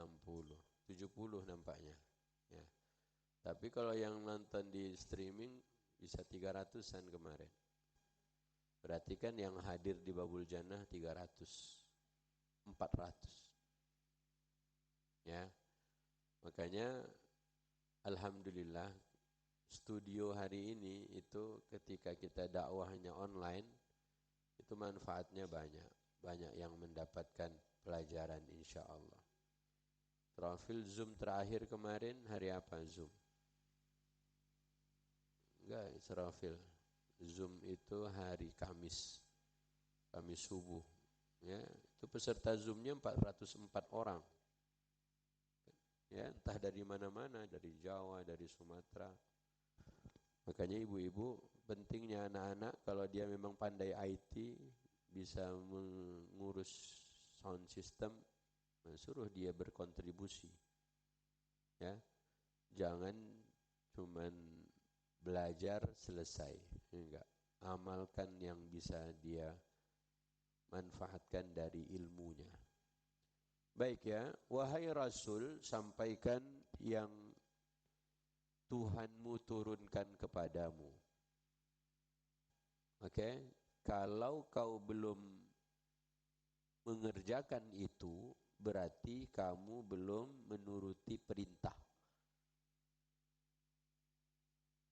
60, 70 nampaknya. Ya. Tapi kalau yang nonton di streaming bisa 300-an kemarin. Berarti kan yang hadir di Babul Jannah 300, 400. Ya. Makanya alhamdulillah studio hari ini itu ketika kita dakwahnya online itu manfaatnya banyak. Banyak yang mendapatkan pelajaran insya Allah. Profil Zoom terakhir kemarin hari apa Zoom? Enggak, Israfil. Zoom itu hari Kamis. Kamis subuh. Ya, itu peserta Zoomnya 404 orang. Ya, entah dari mana-mana, dari Jawa, dari Sumatera. Makanya ibu-ibu, pentingnya anak-anak kalau dia memang pandai IT, bisa mengurus sound system, suruh dia berkontribusi. Ya, jangan cuman belajar selesai, enggak. Amalkan yang bisa dia manfaatkan dari ilmunya. Baik ya, wahai Rasul, sampaikan yang Tuhanmu turunkan kepadamu. Oke, kalau kau belum mengerjakan itu, berarti kamu belum menuruti perintah.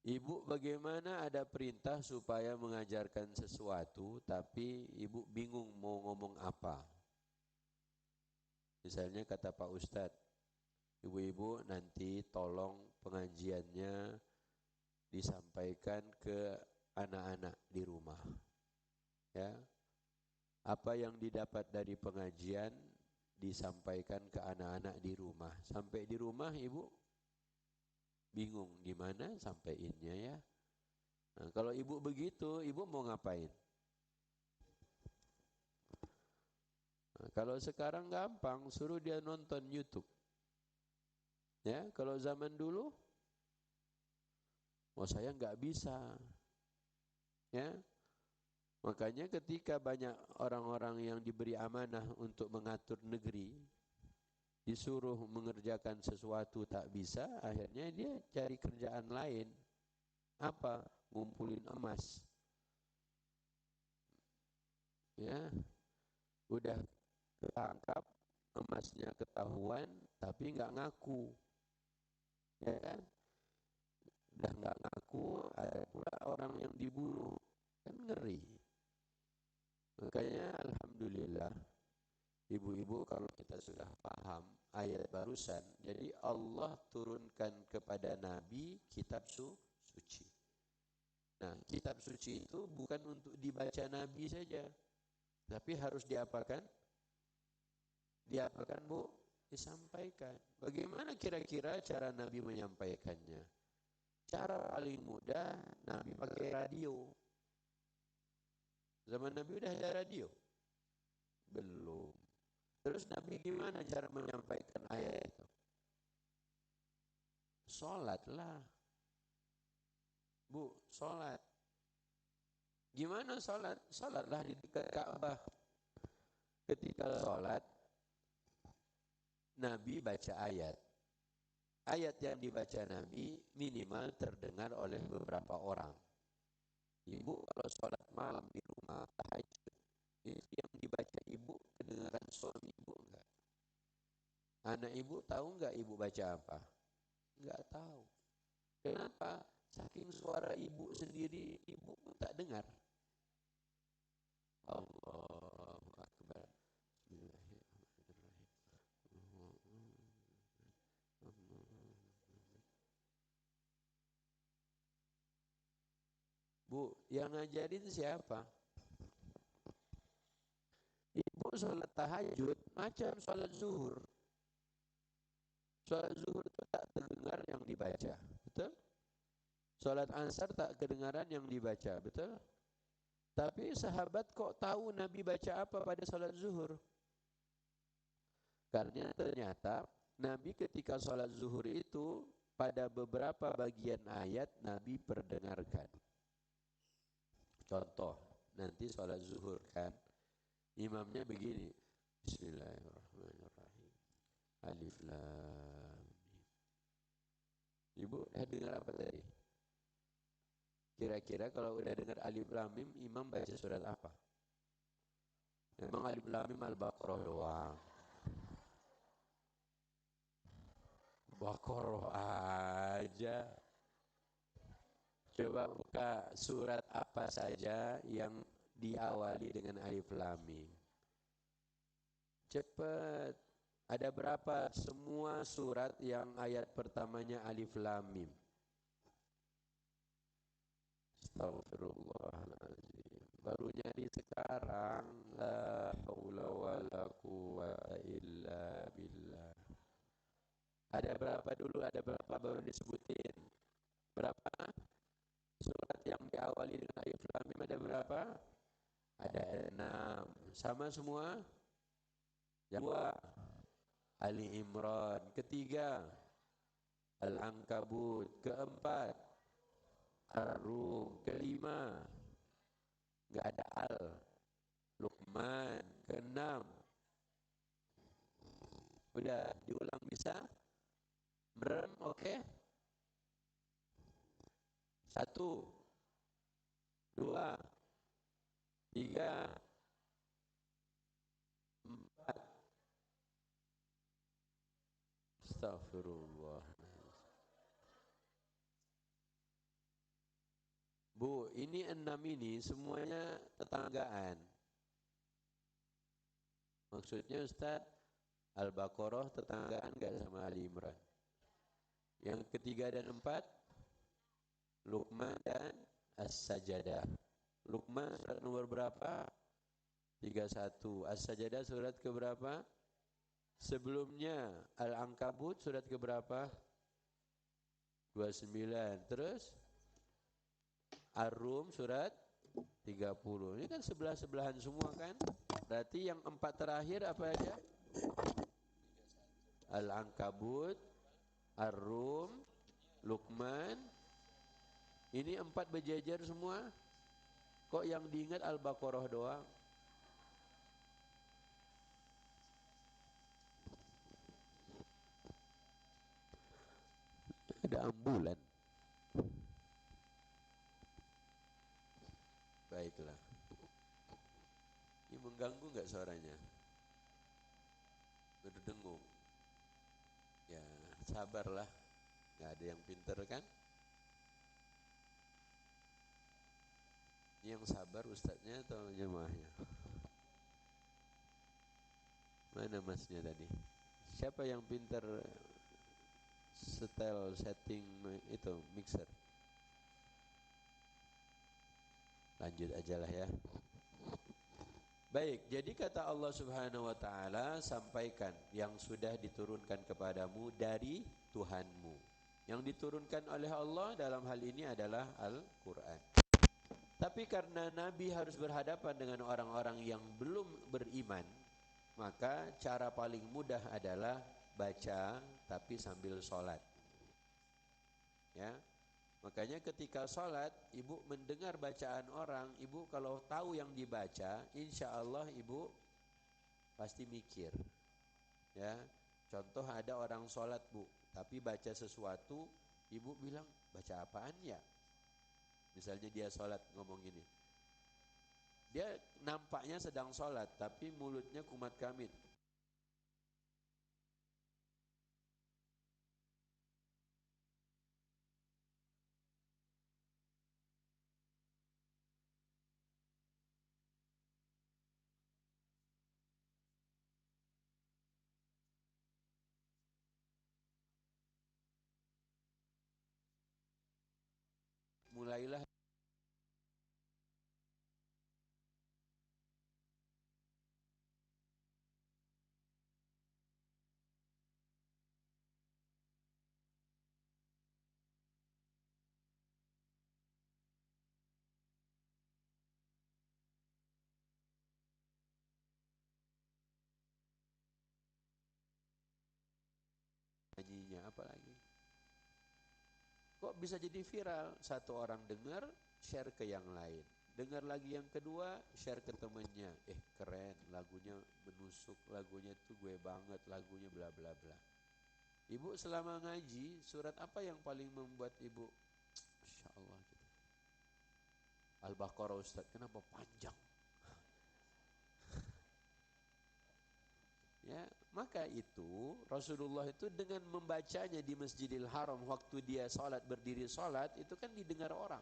Ibu bagaimana ada perintah supaya mengajarkan sesuatu tapi ibu bingung mau ngomong apa. Misalnya kata Pak Ustadz, ibu-ibu nanti tolong pengajiannya disampaikan ke anak-anak di rumah. Ya. Apa yang didapat dari pengajian disampaikan ke anak-anak di rumah. Sampai di rumah ibu bingung gimana sampaiinnya ya. Nah, kalau ibu begitu, ibu mau ngapain? Nah, kalau sekarang gampang, suruh dia nonton YouTube. Ya, kalau zaman dulu, saya nggak bisa. Ya, makanya ketika banyak orang-orang yang diberi amanah untuk mengatur negeri, disuruh mengerjakan sesuatu tak bisa, akhirnya dia cari kerjaan lain. Apa? Ngumpulin emas. Ya, udah ketangkap, emasnya ketahuan, tapi nggak ngaku. Ya kan? Udah nggak ngaku, ada pula orang yang dibunuh. Kan ngeri. Makanya alhamdulillah, ibu-ibu kalau kita sudah paham ayat barusan, jadi Allah turunkan kepada Nabi kitab suci. Nah, kitab suci itu bukan untuk dibaca Nabi saja, tapi harus diapakan? Diapakan Bu? Disampaikan. Bagaimana kira-kira cara Nabi menyampaikannya? Cara paling mudah, Nabi pakai radio. Zaman Nabi udah ada radio? Belum. Terus Nabi gimana cara menyampaikan ayat itu? Sholatlah. Bu, sholat. Gimana sholat? Sholatlah di dekat Ka'bah. Ketika sholat, Nabi baca ayat. Ayat yang dibaca Nabi minimal terdengar oleh beberapa orang. Ibu kalau sholat malam di rumah tahajud, itu yang dibaca ibu kedengaran suami ibu enggak? Anak ibu tahu enggak ibu baca apa? Enggak tahu. Kenapa? Saking suara ibu sendiri ibu pun tak dengar. Allahu Akbar. Bismillahirrahmanirrahim. Bu, yang ngajarin siapa? Ibu sholat tahajud macam sholat zuhur. Sholat zuhur itu tak terdengar yang dibaca, betul? Sholat asar tak kedengaran yang dibaca, betul? Tapi sahabat kok tahu Nabi baca apa pada sholat zuhur? Karena ternyata Nabi ketika sholat zuhur itu pada beberapa bagian ayat Nabi perdengarkan. Contoh, nanti sholat zuhur kan, imamnya begini, Bismillahirrahmanirrahim. Alif Lam. Ibu dengar apa tadi? Kira-kira kalau udah dengar Alif Lam Mim, imam baca surat apa? Memang Alif Lam Mim Al-Baqarah doang. Baqarah aja. Coba buka surat apa saja yang diawali dengan Alif Lam Mim. Cepat. Ada berapa semua surat yang ayat pertamanya Alif Lam Mim? Astagfirullahaladzim. Baru nyari sekarang. La haula wa la quwwata illa billah. Ada berapa dulu? Ada berapa baru disebutin? Berapa? Surat yang diawali dengan Alif Lam Mim ada berapa? Ada 6. Sama semua? Yang 2. Ali Imran. Ketiga, Al-Ankabut. Keempat, Ar-Rum. Kelima, enggak ada Al. Luqman. Keenam, udah diulang bisa? Merem, oke? 1, 2, 3, 4. Astagfirullah. Bu, ini 6 ini semuanya tetanggaan. Maksudnya Ustaz, Al-Baqarah tetanggaan enggak sama Ali Imran? Yang ketiga dan 4, Luqman dan As-Sajadah. Luqman surat nomor berapa? 31. As-Sajadah surat keberapa? Sebelumnya Al-Ankabut surat keberapa? 29. Terus Ar-Rum surat 30. Ini kan sebelah-sebelahan semua kan? Berarti yang 4 terakhir apa aja? Al-Ankabut, Ar-Rum, Luqman. Ini 4 berjejer semua. Kok yang diingat Al-Baqarah doang? Ada ambulan. Baiklah. Ini mengganggu enggak suaranya? Berdengung. Ya, sabarlah. Enggak ada yang pintar kan? Ini yang sabar ustadznya atau jemaahnya? Mana masnya tadi? Siapa yang pintar setel setting itu mixer? Lanjut aja lah ya. Baik, jadi kata Allah Subhanahu wa taala, sampaikan yang sudah diturunkan kepadamu dari Tuhanmu. Yang diturunkan oleh Allah dalam hal ini adalah Al-Qur'an. Tapi karena Nabi harus berhadapan dengan orang-orang yang belum beriman, maka cara paling mudah adalah baca tapi sambil sholat. Ya, makanya ketika sholat, ibu mendengar bacaan orang, ibu kalau tahu yang dibaca, insya Allah ibu pasti mikir. Ya, contoh ada orang sholat bu, tapi baca sesuatu, ibu bilang baca apaan ya? Misalnya dia sholat ngomong gini, dia nampaknya sedang sholat, tapi mulutnya kumat kamit. Mulailah nyanyinya apa lagi? Kok bisa jadi viral? Satu orang dengar, share ke yang lain. Dengar lagi yang kedua, share ke temennya. Keren, lagunya menusuk, lagunya tuh gue banget, lagunya bla bla bla. Ibu selama ngaji, surat apa yang paling membuat ibu Masya Allah gitu. Al-Baqarah Ustaz, kenapa panjang? Ya, maka itu Rasulullah itu dengan membacanya di Masjidil Haram waktu dia salat, berdiri salat, itu kan didengar orang.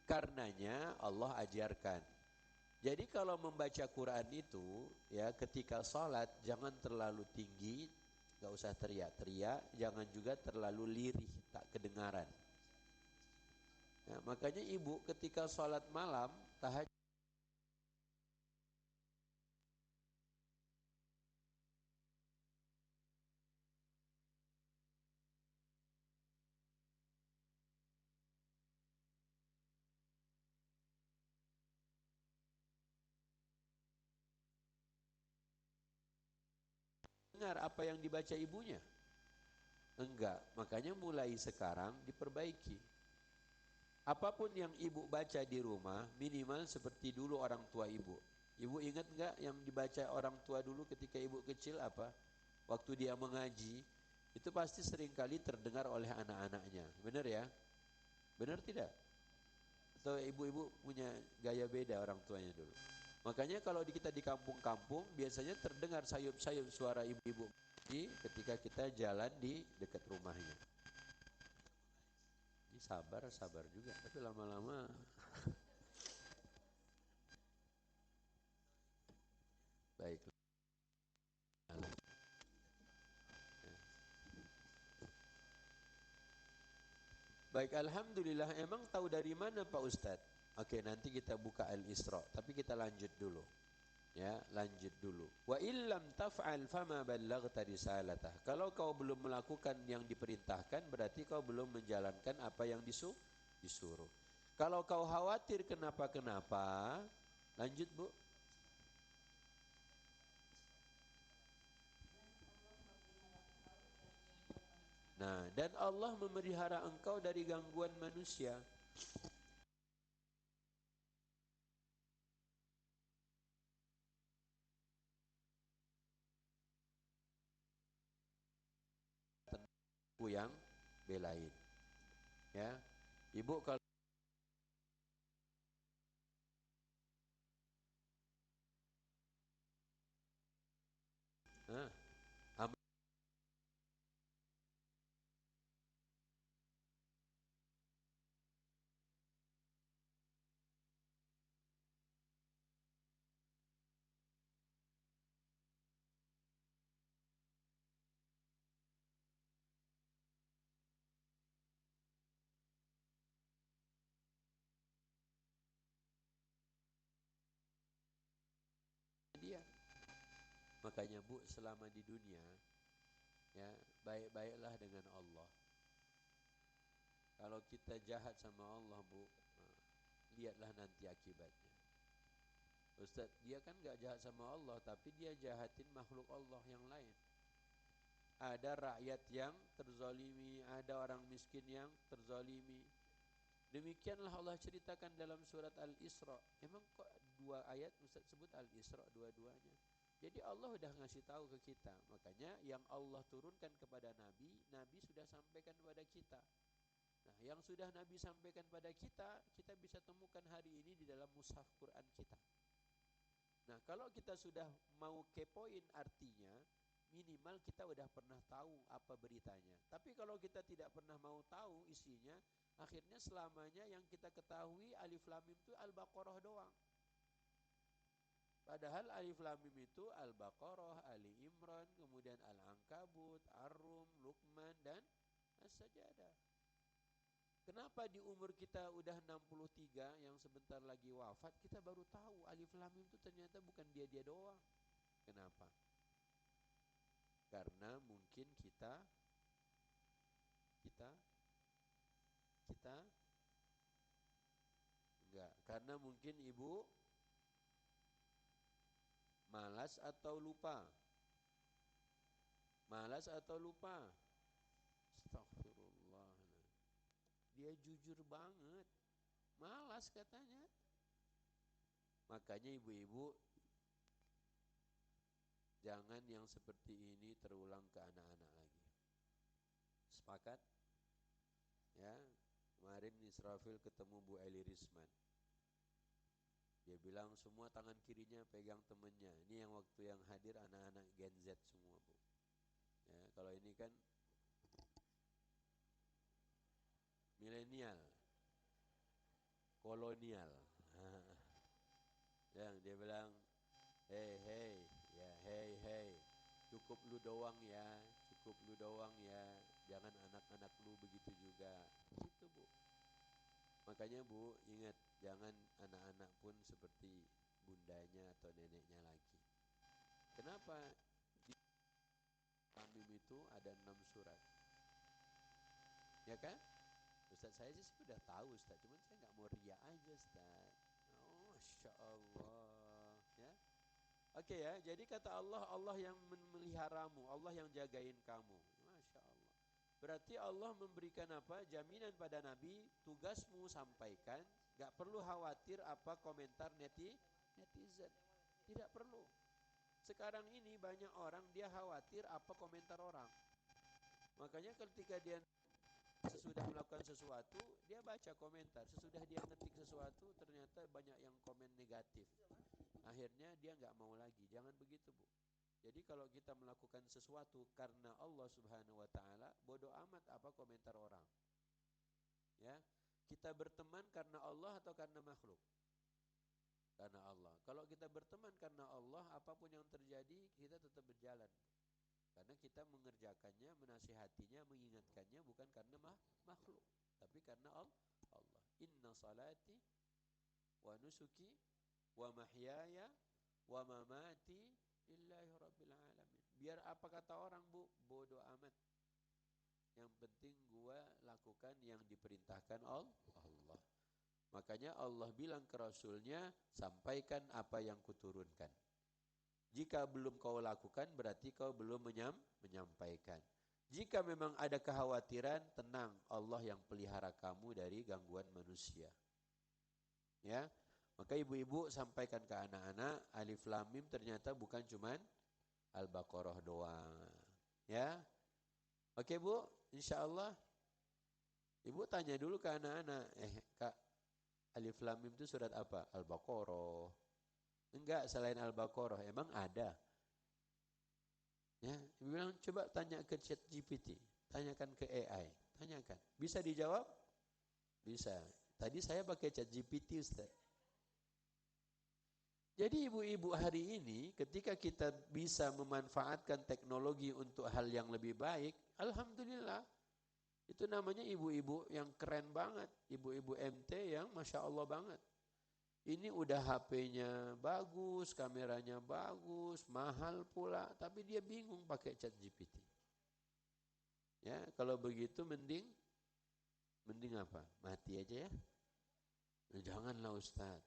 Karenanya Allah ajarkan. Jadi kalau membaca Quran itu ya ketika salat jangan terlalu tinggi, gak usah teriak-teriak, jangan juga terlalu lirih, tak kedengaran. Ya, makanya ibu ketika salat malam tahajud dengar apa yang dibaca ibunya. Enggak, makanya mulai sekarang diperbaiki. Apapun yang ibu baca di rumah, minimal seperti dulu orang tua ibu. Ibu ingat enggak yang dibaca orang tua dulu ketika ibu kecil apa? Waktu dia mengaji, itu pasti seringkali terdengar oleh anak-anaknya. Benar ya? Benar tidak? Atau ibu-ibu punya gaya beda orang tuanya dulu? Makanya kalau kita di kampung-kampung, biasanya terdengar sayup-sayup suara ibu-ibu ketika kita jalan di dekat rumahnya. Ini sabar juga, tapi lama-lama baik. Baik, alhamdulillah. Emang tahu dari mana Pak Ustadz? Oke, nanti kita buka Al-Isra, tapi kita lanjut dulu. Ya, lanjut dulu. Wa illam taf'al fama ballaghta risalatah. Kalau kau belum melakukan yang diperintahkan, berarti kau belum menjalankan apa yang disuruh. Kalau kau khawatir kenapa-kenapa, lanjut Bu. Nah, dan Allah memelihara engkau dari gangguan manusia. Tentu yang belain. Ya, Ibu kalau ah, dia. Makanya Bu, selama di dunia, ya baik-baiklah dengan Allah. Kalau kita jahat sama Allah Bu, lihatlah nanti akibatnya. Ustaz, dia kan gak jahat sama Allah, tapi dia jahatin makhluk Allah yang lain. Ada rakyat yang terzalimi, ada orang miskin yang terzalimi. Demikianlah Allah ceritakan dalam surat Al-Isra. Emang kok dua ayat Ustaz sebut Al-Isra dua-duanya? Jadi Allah udah ngasih tahu ke kita. Makanya yang Allah turunkan kepada Nabi, Nabi sudah sampaikan kepada kita. Nah, yang sudah Nabi sampaikan pada kita, kita bisa temukan hari ini di dalam mushaf Quran kita. Nah, kalau kita sudah mau kepoin artinya, minimal kita udah pernah tahu apa beritanya. Tapi kalau kita tidak pernah mau tahu isinya, akhirnya selamanya yang kita ketahui Alif Lam Mim itu Al-Baqarah doang. Padahal Alif Lam Mim itu Al-Baqarah, Ali Imran, kemudian Al-Ankabut, Ar-Rum, Luqman, dan As-Sajadah. Kenapa di umur kita udah 63 yang sebentar lagi wafat kita baru tahu Alif Lam Mim itu ternyata bukan dia doang. Kenapa? Karena mungkin kita kita kita enggak, karena mungkin ibu malas atau lupa. Malas atau lupa? Astagfirullah. Dia jujur banget. Malas katanya. Makanya ibu-ibu, jangan yang seperti ini terulang ke anak-anak lagi. Sepakat? Ya, kemarin Israfil ketemu Bu Eli Risman. Dia bilang semua tangan kirinya pegang temennya. Ini yang waktu yang hadir anak-anak Gen Z semua, Bu. Ya, kalau ini kan milenial, kolonial. Yang dia bilang, hey, ya hey, cukup lu doang ya, jangan anak-anak lu begitu juga. Gitu, Bu. Makanya Bu, ingat, jangan anak-anak pun seperti bundanya atau neneknya lagi. Kenapa? Di Tamim itu ada 6 surat. Ya kan? Ustaz saya sih sudah tahu Ustaz, cuman saya nggak mau ria aja Ustaz. Oh, Masya Allah. Ya. Oke ya, jadi kata Allah, Allah yang memeliharamu, Allah yang jagain kamu. Masya Allah. Berarti Allah memberikan apa? Jaminan pada Nabi, tugasmu sampaikan, gak perlu khawatir apa komentar netizen. Tidak perlu. Sekarang ini banyak orang dia khawatir apa komentar orang. Makanya ketika dia sesudah melakukan sesuatu, dia baca komentar. Sesudah dia ngetik sesuatu, ternyata banyak yang komen negatif. Akhirnya dia nggak mau lagi. Jangan begitu, Bu. Jadi kalau kita melakukan sesuatu karena Allah Subhanahu wa taala, bodoh amat apa komentar orang. Ya. Kita berteman karena Allah atau karena makhluk? Karena Allah. Kalau kita berteman karena Allah, apapun yang terjadi, kita tetap berjalan. Karena kita mengerjakannya, menasihatinya, mengingatkannya bukan karena makhluk, tapi karena Allah. Inna salati wa nusuki wa mahyaya wa mamati lillahi rabbil alamin. Biar apa kata orang, Bu, bodoh amat. Yang penting gua lakukan yang diperintahkan Allah. Makanya Allah bilang ke Rasulnya, sampaikan apa yang kuturunkan. Jika belum kau lakukan, berarti kau belum menyampaikan. Jika memang ada kekhawatiran, tenang, Allah yang pelihara kamu dari gangguan manusia. Ya, maka ibu-ibu sampaikan ke anak-anak, Alif Lam Mim ternyata bukan cuman Al-Baqarah doang. Ya, oke Bu, insya Allah. Ibu tanya dulu ke anak-anak, Kak, Alif Lam Mim itu surat apa? Al-Baqarah. Enggak, selain Al-Baqarah, emang ada? Ya, ibu bilang coba tanya ke ChatGPT, tanyakan ke AI, tanyakan. Bisa dijawab? Bisa. Tadi saya pakai ChatGPT, Ustaz. Jadi ibu-ibu hari ini ketika kita bisa memanfaatkan teknologi untuk hal yang lebih baik, alhamdulillah. Itu namanya ibu-ibu yang keren banget, ibu-ibu MT yang Masya Allah banget. Ini udah HP-nya bagus, kameranya bagus, mahal pula, tapi dia bingung pakai ChatGPT. Ya, kalau begitu mending apa? Mati aja ya. Janganlah Ustaz.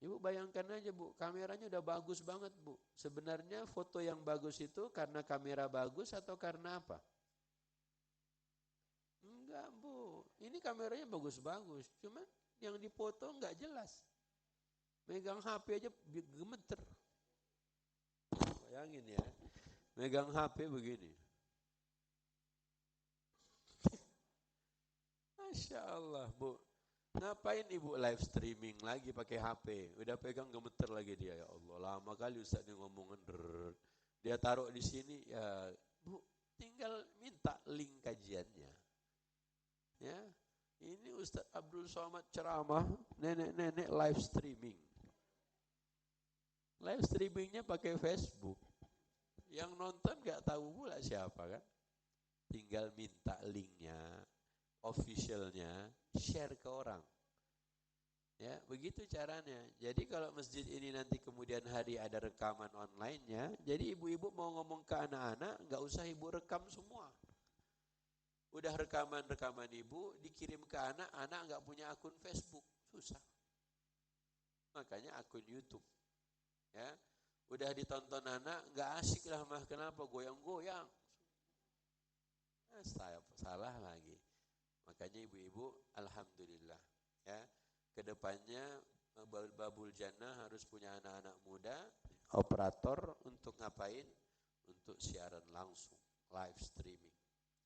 Ibu bayangkan aja Bu, kameranya udah bagus banget Bu. Sebenarnya foto yang bagus itu karena kamera bagus atau karena apa? Enggak Bu, ini kameranya bagus-bagus, cuman yang dipoto enggak jelas. Megang HP aja gemeter. Bayangin ya, megang HP begini. Masya Allah Bu, ngapain ibu live streaming lagi pakai HP? Udah pegang gemeter lagi dia, ya Allah. Lama kali Ustaz ini ngomongin. Dia taruh di sini, ya Bu, tinggal minta link kajiannya. Ya, ini Ustaz Abdul Somad ceramah, nenek-nenek live streaming. Live streamingnya pakai Facebook. Yang nonton gak tahu pula siapa kan. Tinggal minta linknya, officialnya, share ke orang. Ya, begitu caranya. Jadi kalau masjid ini nanti kemudian hari ada rekaman online-nya, jadi ibu-ibu mau ngomong ke anak-anak, gak usah ibu rekam semua. Udah rekaman-rekaman ibu, dikirim ke anak, anak gak punya akun Facebook, susah. Makanya akun YouTube. Ya, udah ditonton anak, nggak asik lah mah, kenapa goyang-goyang? Salah lagi. Makanya ibu-ibu, alhamdulillah, ya kedepannya Babul Jannah harus punya anak-anak muda, operator untuk ngapain? Untuk siaran langsung, live streaming.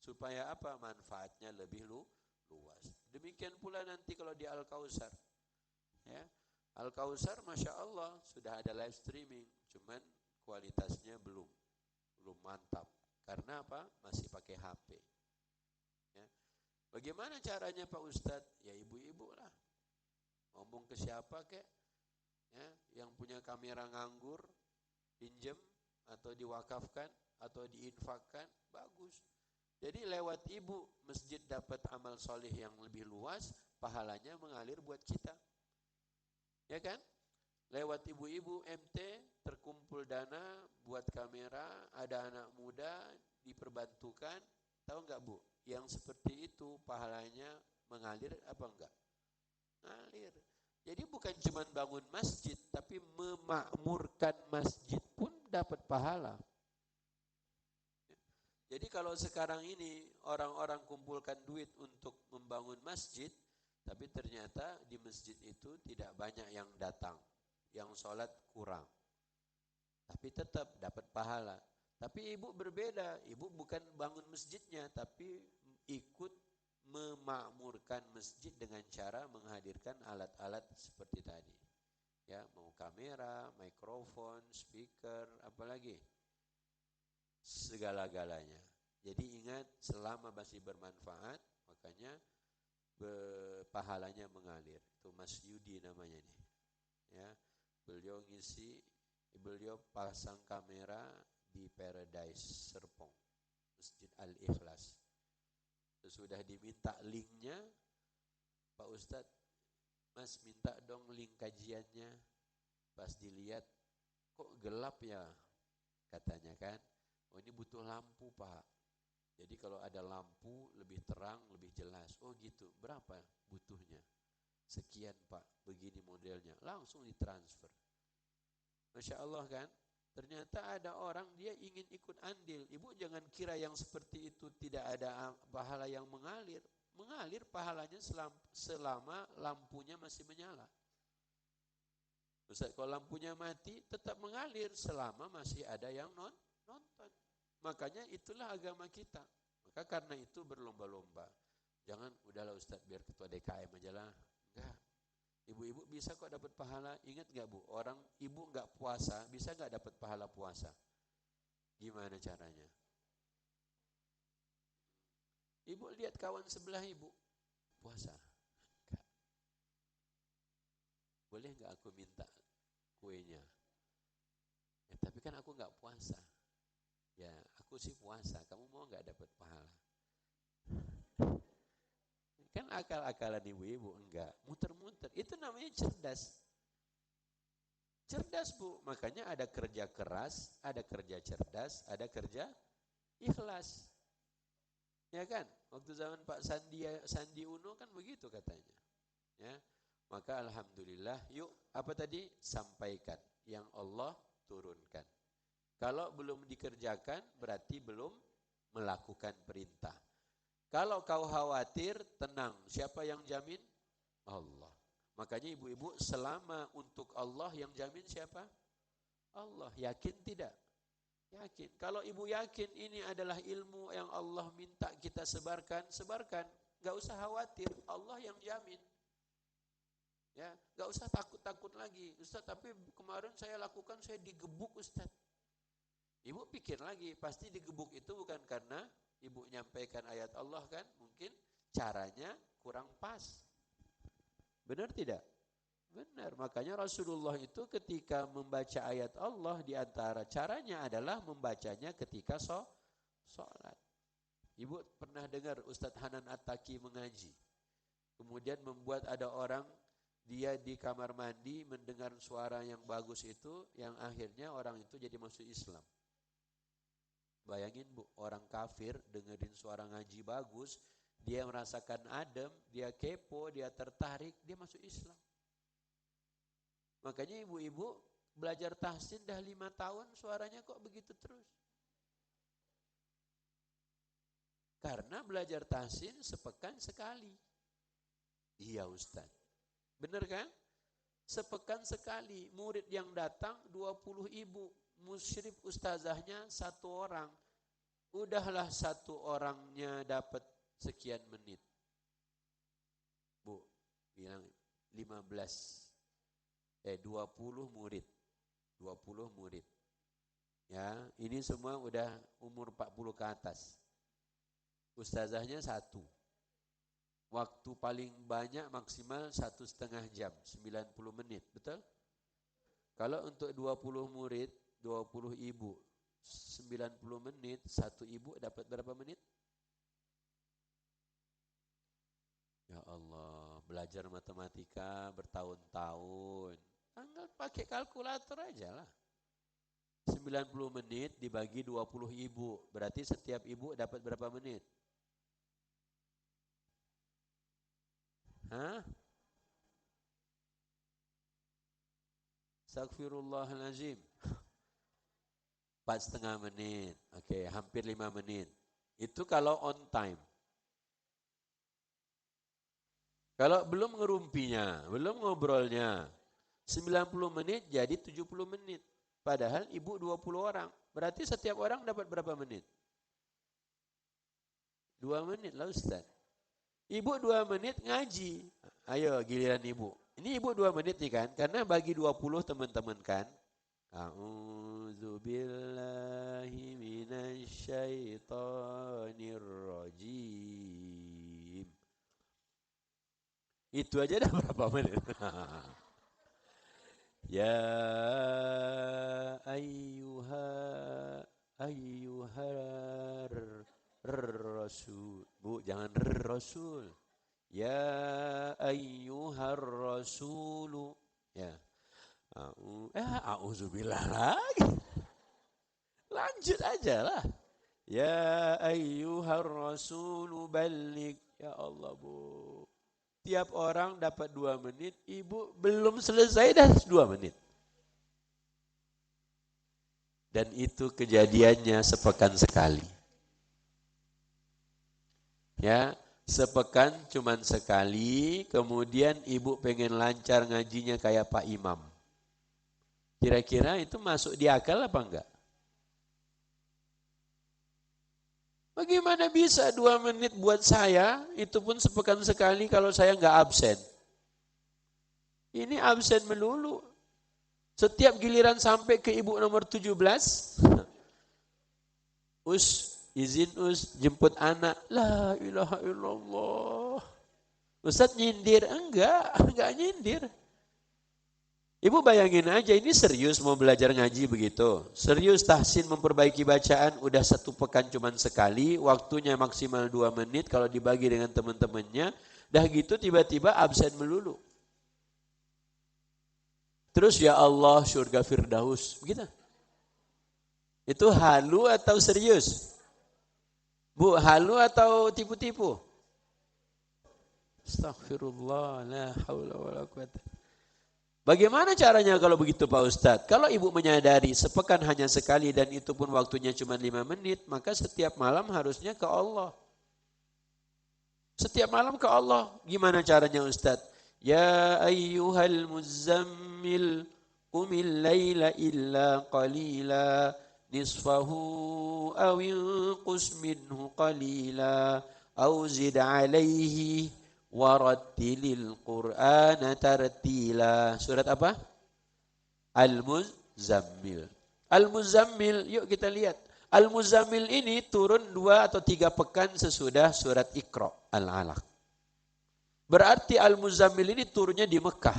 Supaya apa? Manfaatnya lebih luas. Demikian pula nanti kalau di Al-Kautsar. Ya. Al-Kautsar Masya Allah sudah ada live streaming, cuman kualitasnya belum mantap. Karena apa? Masih pakai HP. Ya. Bagaimana caranya Pak Ustadz? Ya ibu-ibu lah. Ngomong ke siapa kek? Ya, yang punya kamera nganggur, pinjem atau diwakafkan atau diinfakkan, bagus. Jadi lewat ibu masjid dapat amal soleh yang lebih luas, pahalanya mengalir buat kita. Ya kan? Lewat ibu-ibu MT terkumpul dana buat kamera, ada anak muda diperbantukan. Tahu enggak Bu? Yang seperti itu pahalanya mengalir apa enggak? Ngalir. Jadi bukan cuma bangun masjid, tapi memakmurkan masjid pun dapat pahala. Jadi kalau sekarang ini orang-orang kumpulkan duit untuk membangun masjid, tapi ternyata di masjid itu tidak banyak yang datang, yang sholat kurang. Tapi tetap dapat pahala. Tapi ibu berbeda, ibu bukan bangun masjidnya, tapi ikut memakmurkan masjid dengan cara menghadirkan alat-alat seperti tadi. Ya, mau kamera, mikrofon, speaker, apalagi segala-galanya. Jadi ingat selama masih bermanfaat, makanya pahalanya mengalir. Itu Mas Yudi namanya nih. Ya, beliau pasang kamera di Paradise Serpong, Masjid Al-Ikhlas. Sesudah diminta linknya, Pak Ustadz, Mas minta dong link kajiannya. Pas dilihat, kok gelap ya? Katanya kan. Oh ini butuh lampu Pak. Jadi kalau ada lampu lebih terang, lebih jelas. Oh gitu, berapa butuhnya? Sekian Pak, begini modelnya. Langsung ditransfer. Masya Allah kan? Ternyata ada orang dia ingin ikut andil. Ibu jangan kira yang seperti itu tidak ada pahala yang mengalir. Mengalir pahalanya selama lampunya masih menyala. Ustaz, kalau lampunya mati tetap mengalir selama masih ada yang nonton. Makanya itulah agama kita. Maka karena itu berlomba-lomba. Jangan udahlah Ustaz biar ketua DKM aja lah. Enggak. Ibu-ibu bisa kok dapat pahala. Ingat gak Bu, orang ibu gak puasa bisa gak dapat pahala puasa? Gimana caranya? Ibu lihat kawan sebelah ibu puasa. Enggak. Boleh gak aku minta kuenya? Ya, tapi kan aku gak puasa. Ya, aku sih puasa. Kamu mau nggak dapat pahala? Kan akal-akalan ibu-ibu enggak. Muter-muter. Itu namanya cerdas. Cerdas Bu. Makanya ada kerja keras, ada kerja cerdas, ada kerja ikhlas. Ya kan? Waktu zaman Pak Sandi Uno kan begitu katanya. Ya. Maka alhamdulillah, yuk apa tadi? Sampaikan yang Allah turunkan. Kalau belum dikerjakan berarti belum melakukan perintah. Kalau kau khawatir, tenang. Siapa yang jamin? Allah. Makanya ibu-ibu selama untuk Allah yang jamin siapa? Allah. Yakin tidak? Yakin. Kalau ibu yakin ini adalah ilmu yang Allah minta kita sebarkan, sebarkan. Gak usah khawatir, Allah yang jamin. Ya, gak usah takut-takut lagi. Ustaz, tapi kemarin saya lakukan, saya digebuk Ustaz. Ibu pikir lagi, pasti digebuk itu bukan karena ibu nyampaikan ayat Allah kan, mungkin caranya kurang pas. Benar tidak? Benar, makanya Rasulullah itu ketika membaca ayat Allah di antara caranya adalah membacanya ketika sholat. Ibu pernah dengar Ustadz Hanan At-Taki mengaji. Kemudian membuat ada orang dia di kamar mandi mendengar suara yang bagus itu, yang akhirnya orang itu jadi masuk Islam. Bayangin Bu, orang kafir dengerin suara ngaji bagus, dia merasakan adem, dia kepo, dia tertarik, dia masuk Islam. Makanya ibu-ibu belajar tahsin dah 5 tahun suaranya kok begitu terus. Karena belajar tahsin sepekan sekali. Iya Ustaz. Benar kan? Sepekan sekali, murid yang datang 20 ibu, musyrif ustazahnya 1 orang. Udahlah 1 orangnya dapat sekian menit. Bu, bilang 20 murid. 20 murid. Ya, ini semua udah umur 40 ke atas. Ustazahnya 1. Waktu paling banyak maksimal 1,5 jam, 90 menit, betul? Kalau untuk 20 murid, 20 ibu, 90 menit, 1 ibu dapat berapa menit? Ya Allah, belajar matematika bertahun-tahun. Tinggal pakai kalkulator aja lah. 90 menit dibagi 20 ibu, berarti setiap ibu dapat berapa menit? Hah? Astagfirullahalazim. 4,5 menit. Oke, hampir 5 menit. Itu kalau on time. Kalau belum ngerumpinya, belum ngobrolnya, 90 menit jadi 70 menit. Padahal ibu 20 orang. Berarti setiap orang dapat berapa menit? 2 menit lah Ustaz. Ibu 2 menit ngaji. Ayo giliran ibu. Ini ibu 2 menit nih kan, karena bagi 20 teman-teman kan. A'udzu billahi minasyaitonir rajim. Itu aja dah berapa menit? Ya ayyuhar rasul. Bu, jangan rasul. Ya ayyuhar rasulu. Ya. A'udzubillah lagi. Lanjut aja lah. Ya ayyuhar rasulu balligh. Ya Allah, Bu. Tiap orang dapat 2 menit, ibu belum selesai dah 2 menit. Dan itu kejadiannya sepekan sekali. Ya, sepekan cuman sekali, kemudian ibu pengen lancar ngajinya kayak Pak Imam. Kira-kira itu masuk di akal apa enggak? Bagaimana bisa 2 menit buat saya, itu pun sepekan sekali kalau saya enggak absen. Ini absen melulu. Setiap giliran sampai ke ibu nomor 17, izin jemput anak. La ilaha illallah. Ustaz nyindir? Enggak nyindir. Ibu bayangin aja, ini serius mau belajar ngaji begitu. Serius tahsin memperbaiki bacaan, udah 1 pekan cuman sekali, waktunya maksimal 2 menit kalau dibagi dengan teman-temannya. Dah gitu tiba-tiba absen melulu. Terus ya Allah surga Firdaus, begitu. Itu halu atau serius? Bu, halu atau tipu-tipu? Astagfirullah, la haula wala quwata. Bagaimana caranya kalau begitu Pak Ustadz? Kalau ibu menyadari sepekan hanya sekali dan itu pun waktunya cuma 5 menit, maka setiap malam harusnya ke Allah. Setiap malam ke Allah. Gimana caranya Ustadz? Ya ayyuhal muzammil, qumil layla illa qalila, nisfahu awinqus minhu qalila, awzid alaihi, warattilil Qur'ana tartila. Surat apa? Al-Muzammil. Al-Muzammil, yuk kita lihat. Al-Muzammil ini turun 2 atau 3 pekan sesudah surat Iqra, Al-Alaq. Berarti Al-Muzammil ini turunnya di Mekah.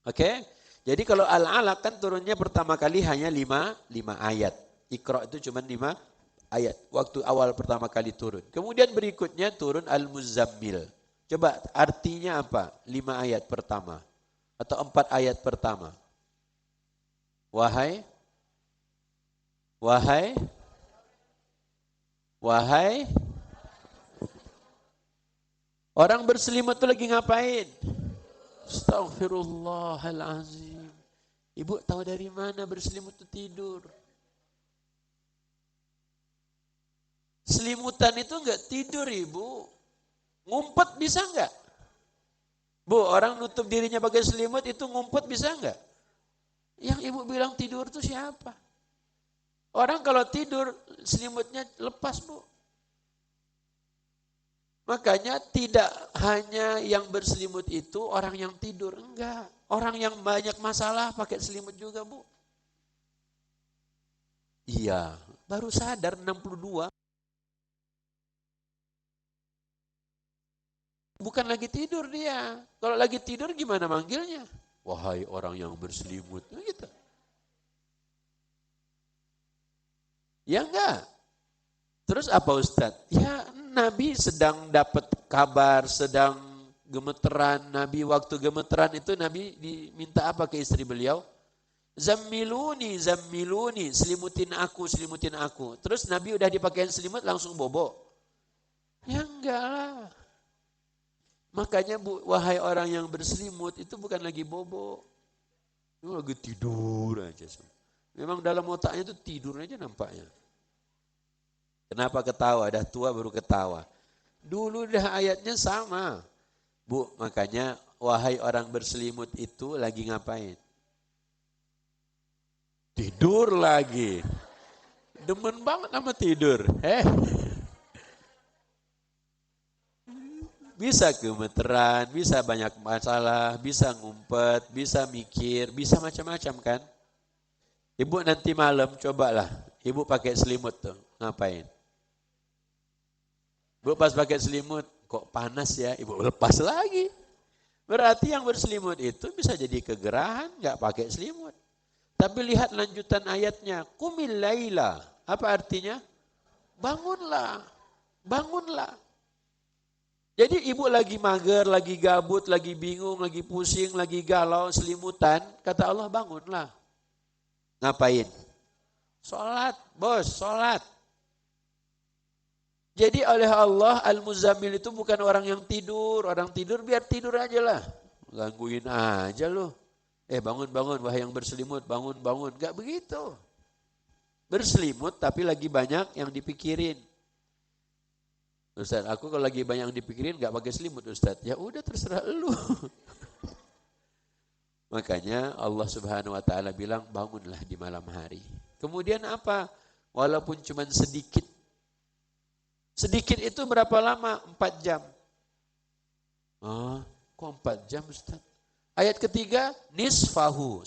Oke? Jadi kalau Al-Alaq kan turunnya pertama kali hanya 5 ayat. Iqra itu cuma 5 ayat, waktu awal pertama kali turun. Kemudian berikutnya turun Al-Muzammil. Coba artinya apa? 5 ayat pertama. Atau 4 ayat pertama. Wahai orang berselimut itu lagi ngapain? Astaghfirullahalazim. Ibu tahu dari mana berselimut itu tidur? Selimutan itu enggak tidur ibu. Ngumpet bisa enggak? Bu, orang nutup dirinya pakai selimut itu ngumpet bisa enggak? Yang ibu bilang tidur itu siapa? Orang kalau tidur selimutnya lepas, Bu. Makanya tidak hanya yang berselimut itu orang yang tidur, enggak. Orang yang banyak masalah pakai selimut juga, Bu. Iya, baru sadar 62. Bukan lagi tidur dia. Kalau lagi tidur gimana manggilnya? Wahai orang yang berselimut, gitu. Ya enggak. Terus apa Ustadz? Ya Nabi sedang dapat kabar, sedang gemeteran. Nabi waktu gemeteran itu Nabi diminta apa ke istri beliau? Zammiluni, zammiluni, selimutin aku, selimutin aku. Terus Nabi udah dipakein selimut langsung bobo. Ya enggak lah. Makanya Bu, wahai orang yang berselimut itu bukan lagi bobo. Itu lagi tidur aja. Memang dalam otaknya itu tidur aja nampaknya. Kenapa ketawa? Dah tua baru ketawa. Dulu dah ayatnya sama. Bu, makanya wahai orang berselimut itu lagi ngapain? Tidur lagi. Demen banget sama tidur. Bisa gemeteran, bisa banyak masalah, bisa ngumpet, bisa mikir, bisa macam-macam kan? Ibu nanti malam cobalah. Ibu pakai selimut tuh. Ngapain? Bu pas pakai selimut, kok panas ya? Ibu lepas lagi. Berarti yang berselimut itu bisa jadi kegerahan, nggak pakai selimut. Tapi lihat lanjutan ayatnya, kumil laila. Apa artinya? Bangunlah, bangunlah. Jadi ibu lagi mager, lagi gabut, lagi bingung, lagi pusing, lagi galau, selimutan. Kata Allah bangunlah. Ngapain? Sholat, bos, sholat. Jadi oleh Allah Al-Muzammil itu bukan orang yang tidur. Orang tidur biar tidur aja lah. Gangguin aja loh. Bangun, bangun, wahai yang berselimut, bangun, bangun. Gak begitu. Berselimut tapi lagi banyak yang dipikirin. Ustaz, aku kalau lagi banyak yang dipikirin gak pakai selimut Ustaz. Ya udah terserah lu. Makanya Allah Subhanahu wa taala bilang bangunlah di malam hari. Kemudian apa? Walaupun cuma sedikit. Sedikit itu berapa lama? 4 jam. Kok 4 jam Ustaz? Ayat ketiga, nisfahu,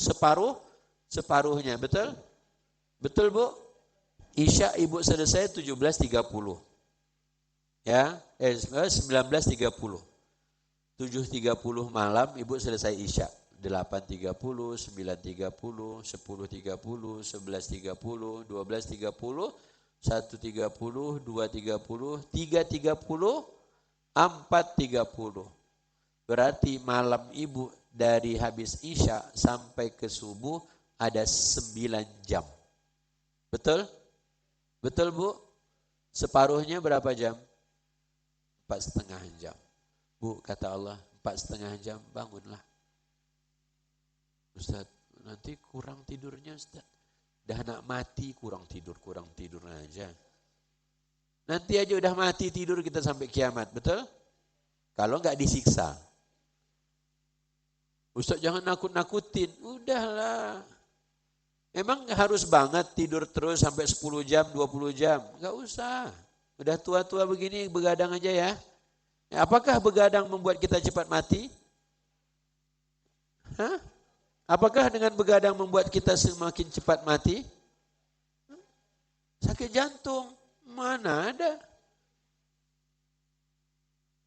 separuhnya, betul? Betul Bu? Isya ibu selesai 17.30. Ya, 19.30. 7.30 malam ibu selesai Isya. 8.30, 9.30, 10.30, 11.30, 12.30, 1.30, 2.30, 3.30, 4.30. Berarti malam ibu dari habis Isya sampai ke subuh ada 9 jam. Betul? Betul Bu? Separuhnya berapa jam? 4,5 jam. Bu, kata Allah, 4,5 jam bangunlah. Ustaz, nanti kurang tidurnya Ustaz. Dah nak mati kurang tidur aja. Nanti aja udah mati tidur kita sampai kiamat, betul? Kalau enggak disiksa. Ustaz jangan nakut-nakutin, udahlah. Emang harus banget tidur terus sampai 10 jam, 20 jam? Enggak usah. Udah tua-tua begini begadang aja ya. Apakah begadang membuat kita cepat mati? Hah? Apakah dengan begadang membuat kita semakin cepat mati? Sakit jantung, mana ada?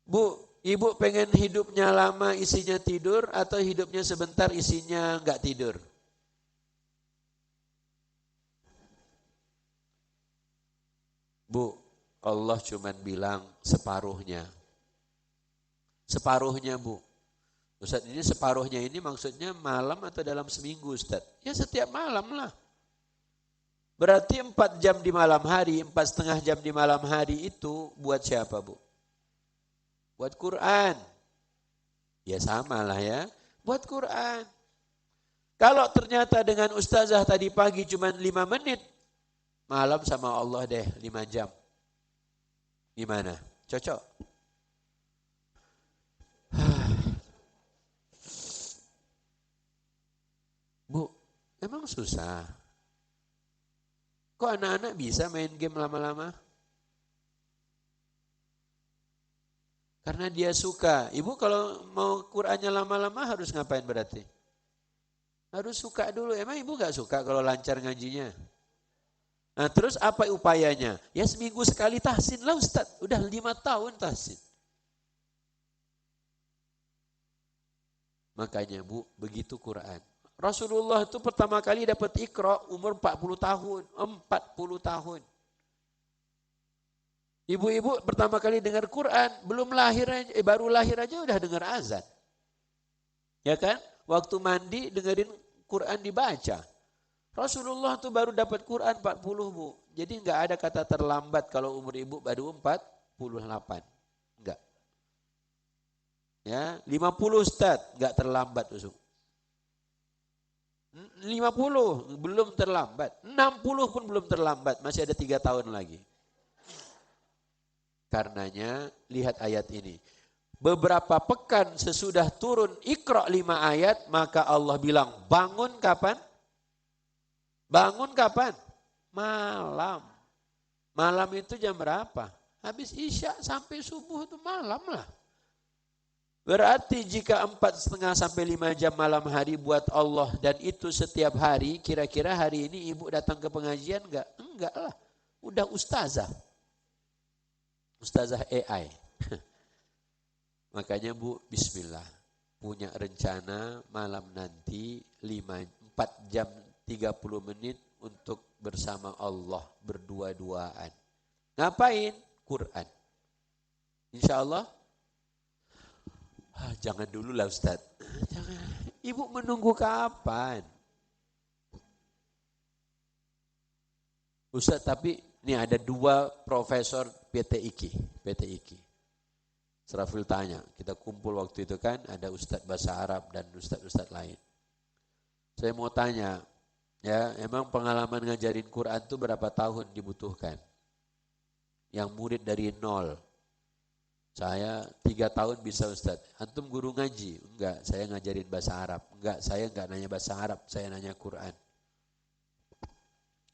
Bu, ibu pengen hidupnya lama isinya tidur atau hidupnya sebentar isinya enggak tidur? Bu, Allah cuma bilang separuhnya. Separuhnya Bu. Ustaz ini separuhnya ini maksudnya malam atau dalam seminggu Ustaz? Ya setiap malam lah. Berarti 4 jam di malam hari, 4,5 jam di malam hari itu buat siapa Bu? Buat Quran. Ya sama lah ya, buat Quran. Kalau ternyata dengan ustazah tadi pagi cuma 5 menit, malam sama Allah deh 5 jam. Gimana? Cocok? Emang susah. Kok anak-anak bisa main game lama-lama? Karena dia suka. Ibu kalau mau Qur'annya lama-lama harus ngapain berarti? Harus suka dulu. Emang ibu gak suka kalau lancar ngajinya? Nah terus apa upayanya? Ya seminggu sekali tahsin lah Ustaz. Udah 5 tahun tahsin. Makanya Bu, begitu Quran. Rasulullah itu pertama kali dapat Iqra umur 40 tahun. 40 tahun. Ibu-ibu pertama kali dengar Quran, belum lahir aja, baru lahir aja udah dengar azan. Ya kan? Waktu mandi dengerin Quran dibaca. Rasulullah tuh baru dapat Quran 40 Bu. Jadi enggak ada kata terlambat kalau umur ibu baru 48. Enggak. Ya, 50 Ustaz, enggak terlambat Usuk. 50 belum terlambat. 60 pun belum terlambat, masih ada 3 tahun lagi. Karenanya lihat ayat ini. Beberapa pekan sesudah turun Iqra 5 ayat, maka Allah bilang bangun kapan? Bangun kapan? Malam. Malam itu jam berapa? Habis Isya sampai subuh itu malam lah. Berarti jika 4,5 sampai 5 jam malam hari buat Allah dan itu setiap hari, kira-kira hari ini ibu datang ke pengajian enggak? Enggak lah. Udah ustazah. Ustazah AI. Makanya Bu, bismillah. Punya rencana malam nanti 4 jam 30 menit untuk bersama Allah berdua-duaan. Ngapain? Quran. Insya Allah. Jangan dulu lah Ustaz. Jangan. Ibu menunggu kapan? Ustaz, tapi ini ada 2 profesor PT IKI. Serafil tanya, kita kumpul waktu itu kan, ada Ustaz bahasa Arab dan Ustaz lain. Saya mau tanya, ya emang pengalaman ngajarin Quran itu berapa tahun dibutuhkan? Yang murid dari 0. Saya 3 tahun bisa Ustaz. Antum guru ngaji? Enggak, saya ngajarin bahasa Arab. Enggak, saya enggak nanya bahasa Arab, saya nanya Quran.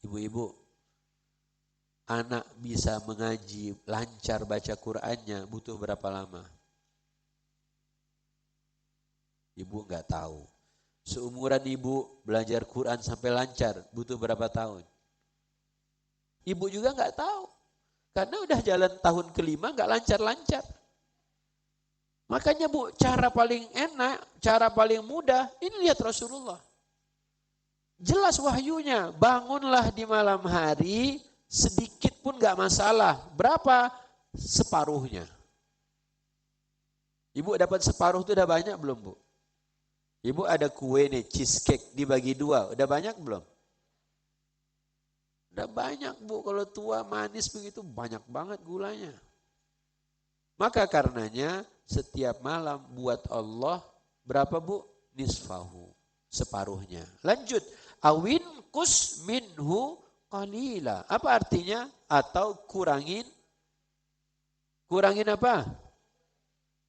Ibu-ibu, anak bisa mengaji, lancar baca Qurannya, butuh berapa lama? Ibu enggak tahu. Seumuran ibu belajar Quran sampai lancar, butuh berapa tahun? Ibu juga enggak tahu. Karena udah jalan tahun ke-5 enggak lancar-lancar. Makanya Bu, cara paling enak, cara paling mudah, ini lihat Rasulullah. Jelas wahyunya, bangunlah di malam hari, sedikit pun gak masalah. Berapa? Separuhnya. Ibu dapat separuh itu udah banyak belum Bu? Ibu ada kue nih, cheesecake dibagi 2, udah banyak belum? Udah banyak Bu, kalau tua manis begitu banyak banget gulanya. Maka karenanya setiap malam buat Allah berapa Bu? Nisfahu, separuhnya. Lanjut, awin kus minhu qalila. Apa artinya? Atau kurangin apa?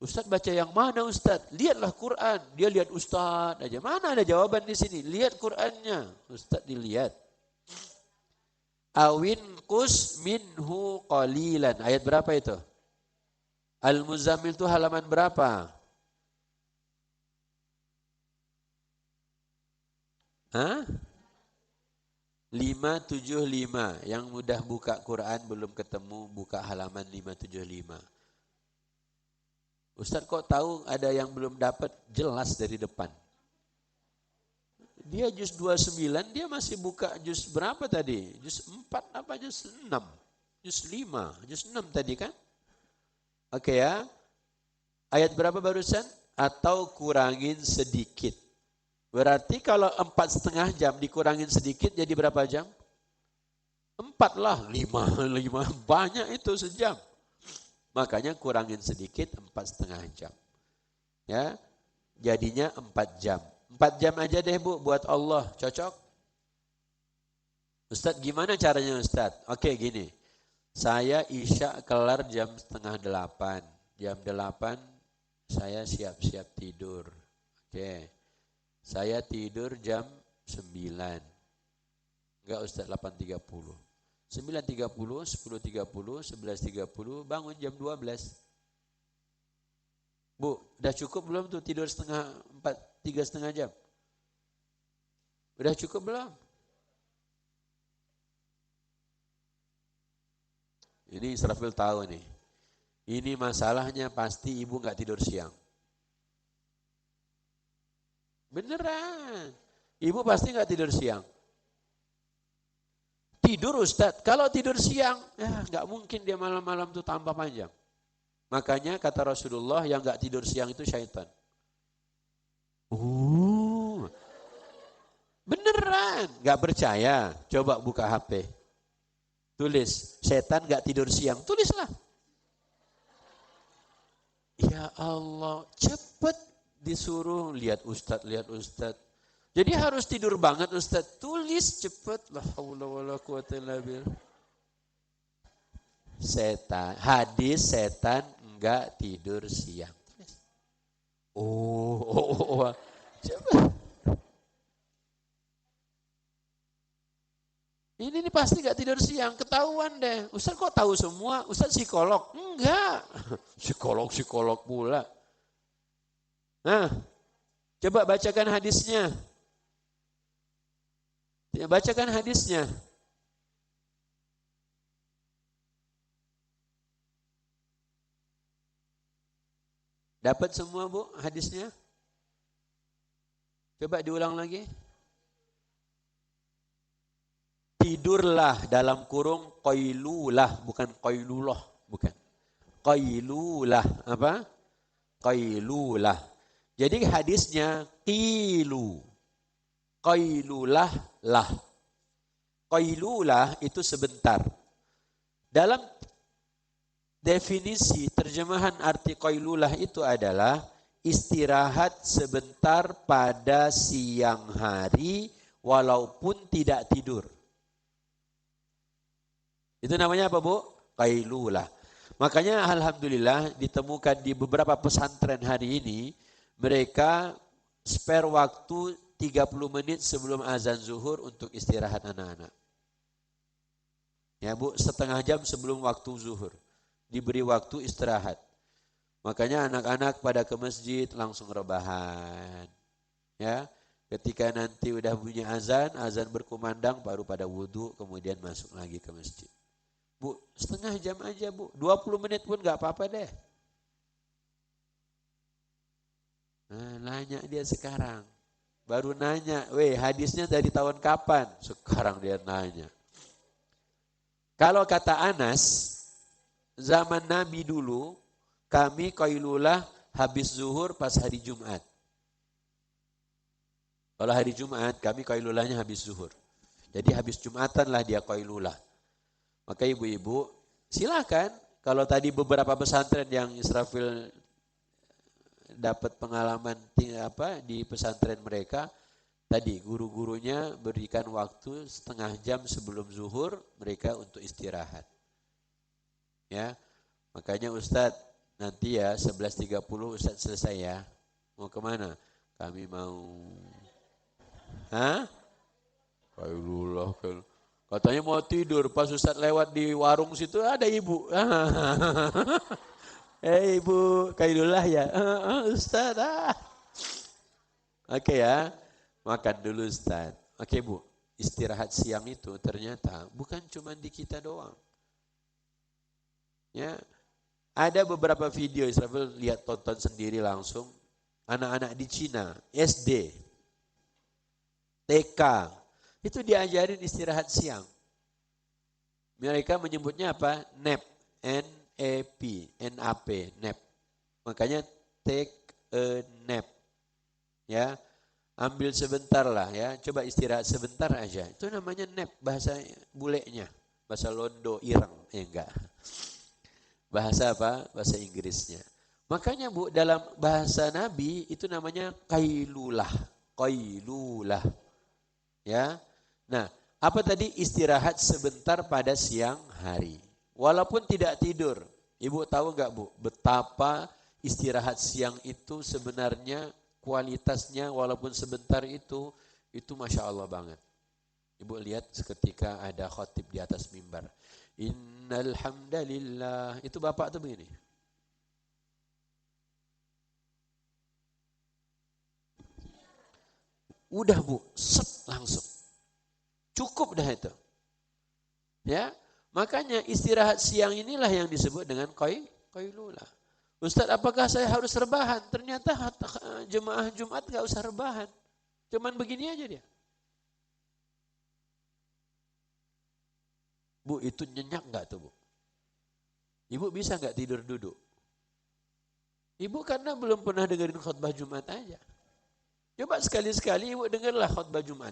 Ustaz baca yang mana Ustaz? Lihatlah Quran. Dia lihat Ustaz aja. Mana ada jawaban di sini? Lihat Qurannya. Ustaz dilihat. Awin kus minhu qalilan. Ayat berapa itu? Al-Muzammil itu halaman berapa? Hah? 575. Yang mudah buka Quran belum ketemu, buka halaman 575. Ustaz kok tahu ada yang belum dapat? Jelas dari depan. Dia juz 29, dia masih buka juz berapa tadi? Juz 4 apa juz 6? Juz 5, juz 6 tadi kan? Oke ya. Ayat berapa barusan? Atau kurangin sedikit. Berarti kalau 4,5 jam dikurangin sedikit jadi berapa jam? 4 lah, 5. Banyak itu sejam. Makanya kurangin sedikit 4,5 jam. Ya, jadinya 4 jam. 4 jam aja deh Bu buat Allah, cocok? Ustadz gimana caranya Ustadz? Oke gini, saya Isya kelar jam 7:30. Jam 8 saya siap-siap tidur. Oke, saya tidur jam 9. Enggak Ustaz, 8.30. 9.30, 10.30, 11.30, bangun jam 12. Bu, udah cukup belum tuh tidur 3,5 jam? Udah cukup belum? Ini Israfil tahu nih. Ini masalahnya pasti ibu nggak tidur siang. Beneran. Ibu pasti nggak tidur siang. Tidur Ustadz, kalau tidur siang, ya nggak mungkin dia malam-malam tuh tambah panjang. Makanya kata Rasulullah yang nggak tidur siang itu syaitan. Beneran, nggak percaya? Coba buka HP, tulis setan nggak tidur siang, tulislah. Ya Allah, cepet disuruh lihat Ustadz, lihat Ustadz. Jadi harus tidur banget Ustaz. Tulis cepet. La haula wala quwata illa billah. Setan, hadis setan enggak tidur siang. Tulis. Oh. Coba. Ini pasti enggak tidur siang, ketahuan deh. Ustaz kok tahu semua? Ustaz psikolog? Enggak. Psikolog pula. Nah, coba bacakan hadisnya. Ya, bacakan hadisnya. Dapat semua Bu hadisnya? Coba diulang lagi. Tidurlah dalam kurung qailulah, bukan qailulah, bukan. Qailulah, apa? Qailulah. Jadi hadisnya qilu. Qailulah lah. Qailulah itu sebentar. Dalam definisi terjemahan arti qailulah itu adalah istirahat sebentar pada siang hari walaupun tidak tidur. Itu namanya apa Bu? Qailulah. Makanya alhamdulillah ditemukan di beberapa pesantren hari ini mereka spare waktu 30 menit sebelum azan zuhur untuk istirahat anak-anak. Ya Bu, setengah jam sebelum waktu zuhur. Diberi waktu istirahat. Makanya anak-anak pada ke masjid langsung rebahan. Ya, ketika nanti udah bunyi azan berkumandang baru pada wudhu kemudian masuk lagi ke masjid. Bu, setengah jam aja Bu, 20 menit pun gak apa-apa deh. Nah, nanya dia sekarang. Baru nanya, hadisnya dari tahun kapan? Sekarang dia nanya. Kalau kata Anas, zaman Nabi dulu, kami qailulah habis zuhur pas hari Jumat. Kalau hari Jumat, kami qailulahnya habis zuhur. Jadi habis Jumatan lah dia qailulah. Maka ibu-ibu, silakan. Kalau tadi beberapa pesantren yang Israfil dapat pengalaman di pesantren mereka, tadi guru-gurunya berikan waktu setengah jam sebelum zuhur mereka untuk istirahat. Ya, makanya Ustadz nanti ya 11.30 Ustadz selesai ya. Mau kemana? Kami mau, Qailullah. Katanya mau tidur, pas Ustadz lewat di warung situ ada ibu. Ibu qailullah ya, Ustaz. Oke ya, makan dulu Ustaz. Oke Bu, istirahat siang itu ternyata bukan cuma di kita doang. Ya, ada beberapa video Israfil lihat tonton sendiri langsung. Anak-anak di Cina, SD, TK, itu diajarin istirahat siang. Mereka menyebutnya apa? Nap, NAP, nap. Makanya take a nap. Ya, ambil sebentar lah ya. Coba istirahat sebentar aja. Itu namanya nap, bahasa bulenya. Bahasa Londo, Ireng. Enggak. Bahasa apa? Bahasa Inggrisnya. Makanya Bu, dalam bahasa Nabi itu namanya qailulah. Qailulah. Ya. Nah, apa tadi? Istirahat sebentar pada siang hari. Walaupun tidak tidur. Ibu tahu enggak Bu, betapa istirahat siang itu sebenarnya kualitasnya walaupun sebentar itu Itu Masya Allah banget. Ibu lihat ketika ada khotib di atas mimbar. Innal hamdalillah. Itu bapak tuh begini. Udah bu, set langsung. Cukup dah itu. Ya, makanya istirahat siang inilah yang disebut dengan qailulah. Ustaz, apakah saya harus rebahan? Ternyata jemaah Jumat gak usah rebahan. Cuman begini aja dia. Bu, itu nyenyak gak tuh bu? Ibu bisa gak tidur duduk? Ibu karena belum pernah dengerin khutbah Jumat aja. Coba sekali-sekali ibu dengarlah khutbah Jumat.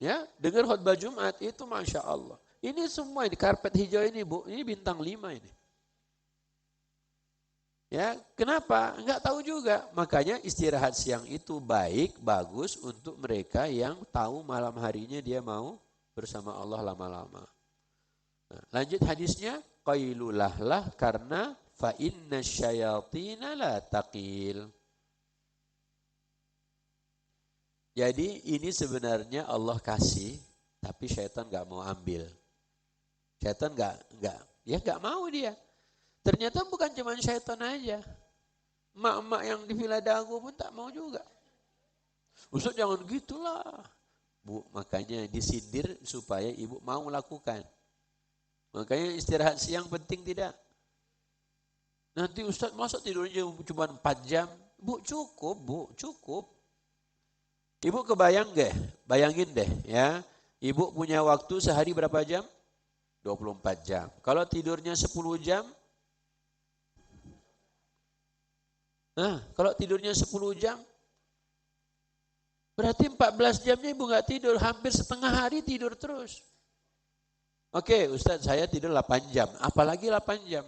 Ya, dengar khutbah Jumat itu Masya Allah. Ini semua ini karpet hijau ini bu, ini bintang 5 ini. Ya, kenapa? Enggak tahu juga. Makanya istirahat siang itu baik, bagus untuk mereka yang tahu malam harinya dia mau bersama Allah lama-lama. Nah, lanjut hadisnya, qailulahlah karena fa inna syayatina la taqil. Jadi ini sebenarnya Allah kasih, tapi syaitan enggak mau ambil. Syaitan enggak mau dia. Ternyata bukan cuma syaitan aja. Mak-mak yang di Villa Dago pun tak mau juga. Ustaz jangan gitulah. Bu, makanya disindir supaya ibu mau melakukan. Makanya istirahat siang penting tidak? Nanti Ustaz masa tidurnya cuma 4 jam? Bu, cukup. Ibu bayangin deh ya. Ibu punya waktu sehari berapa jam? 24 jam. Kalau tidurnya 10 jam, kalau tidurnya 10 jam, berarti 14 jamnya ibu nggak tidur, hampir setengah hari tidur terus. Oke, Ustaz saya tidur 8 jam, apalagi 8 jam.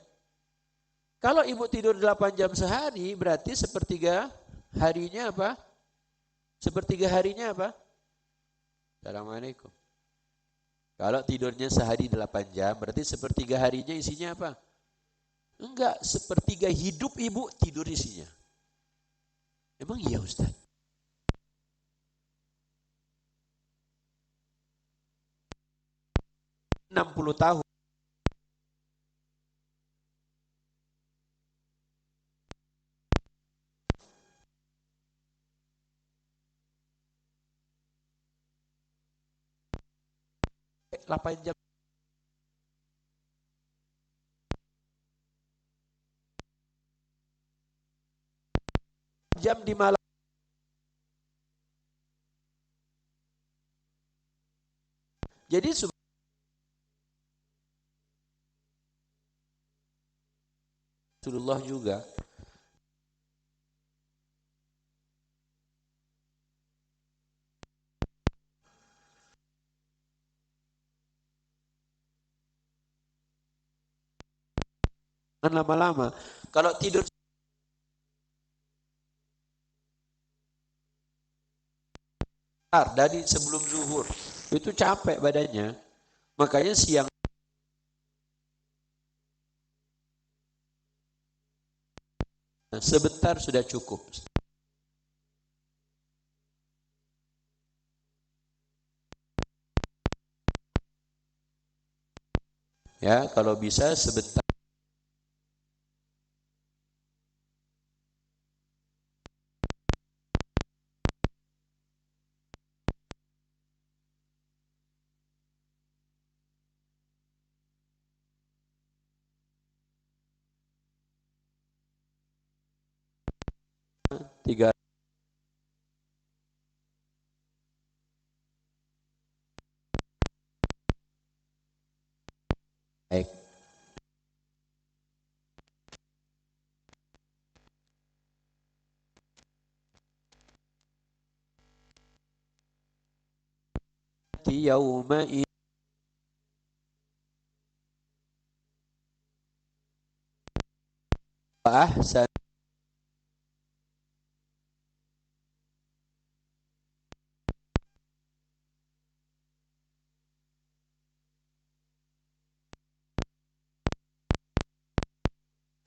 Kalau ibu tidur 8 jam sehari, berarti sepertiga harinya apa? Assalamualaikum. Kalau tidurnya sehari 8 jam, berarti sepertiga harinya isinya apa? Enggak, sepertiga hidup ibu tidur isinya. Emang iya Ustaz? 60 tahun. Delapan jam di malam. Jadi Rasulullah juga lama-lama. Kalau tidur dari sebelum zuhur, itu capek badannya. Makanya siang sebentar sudah cukup. Ya, kalau bisa sebentar. Tiga. Baik. Yauma ahsan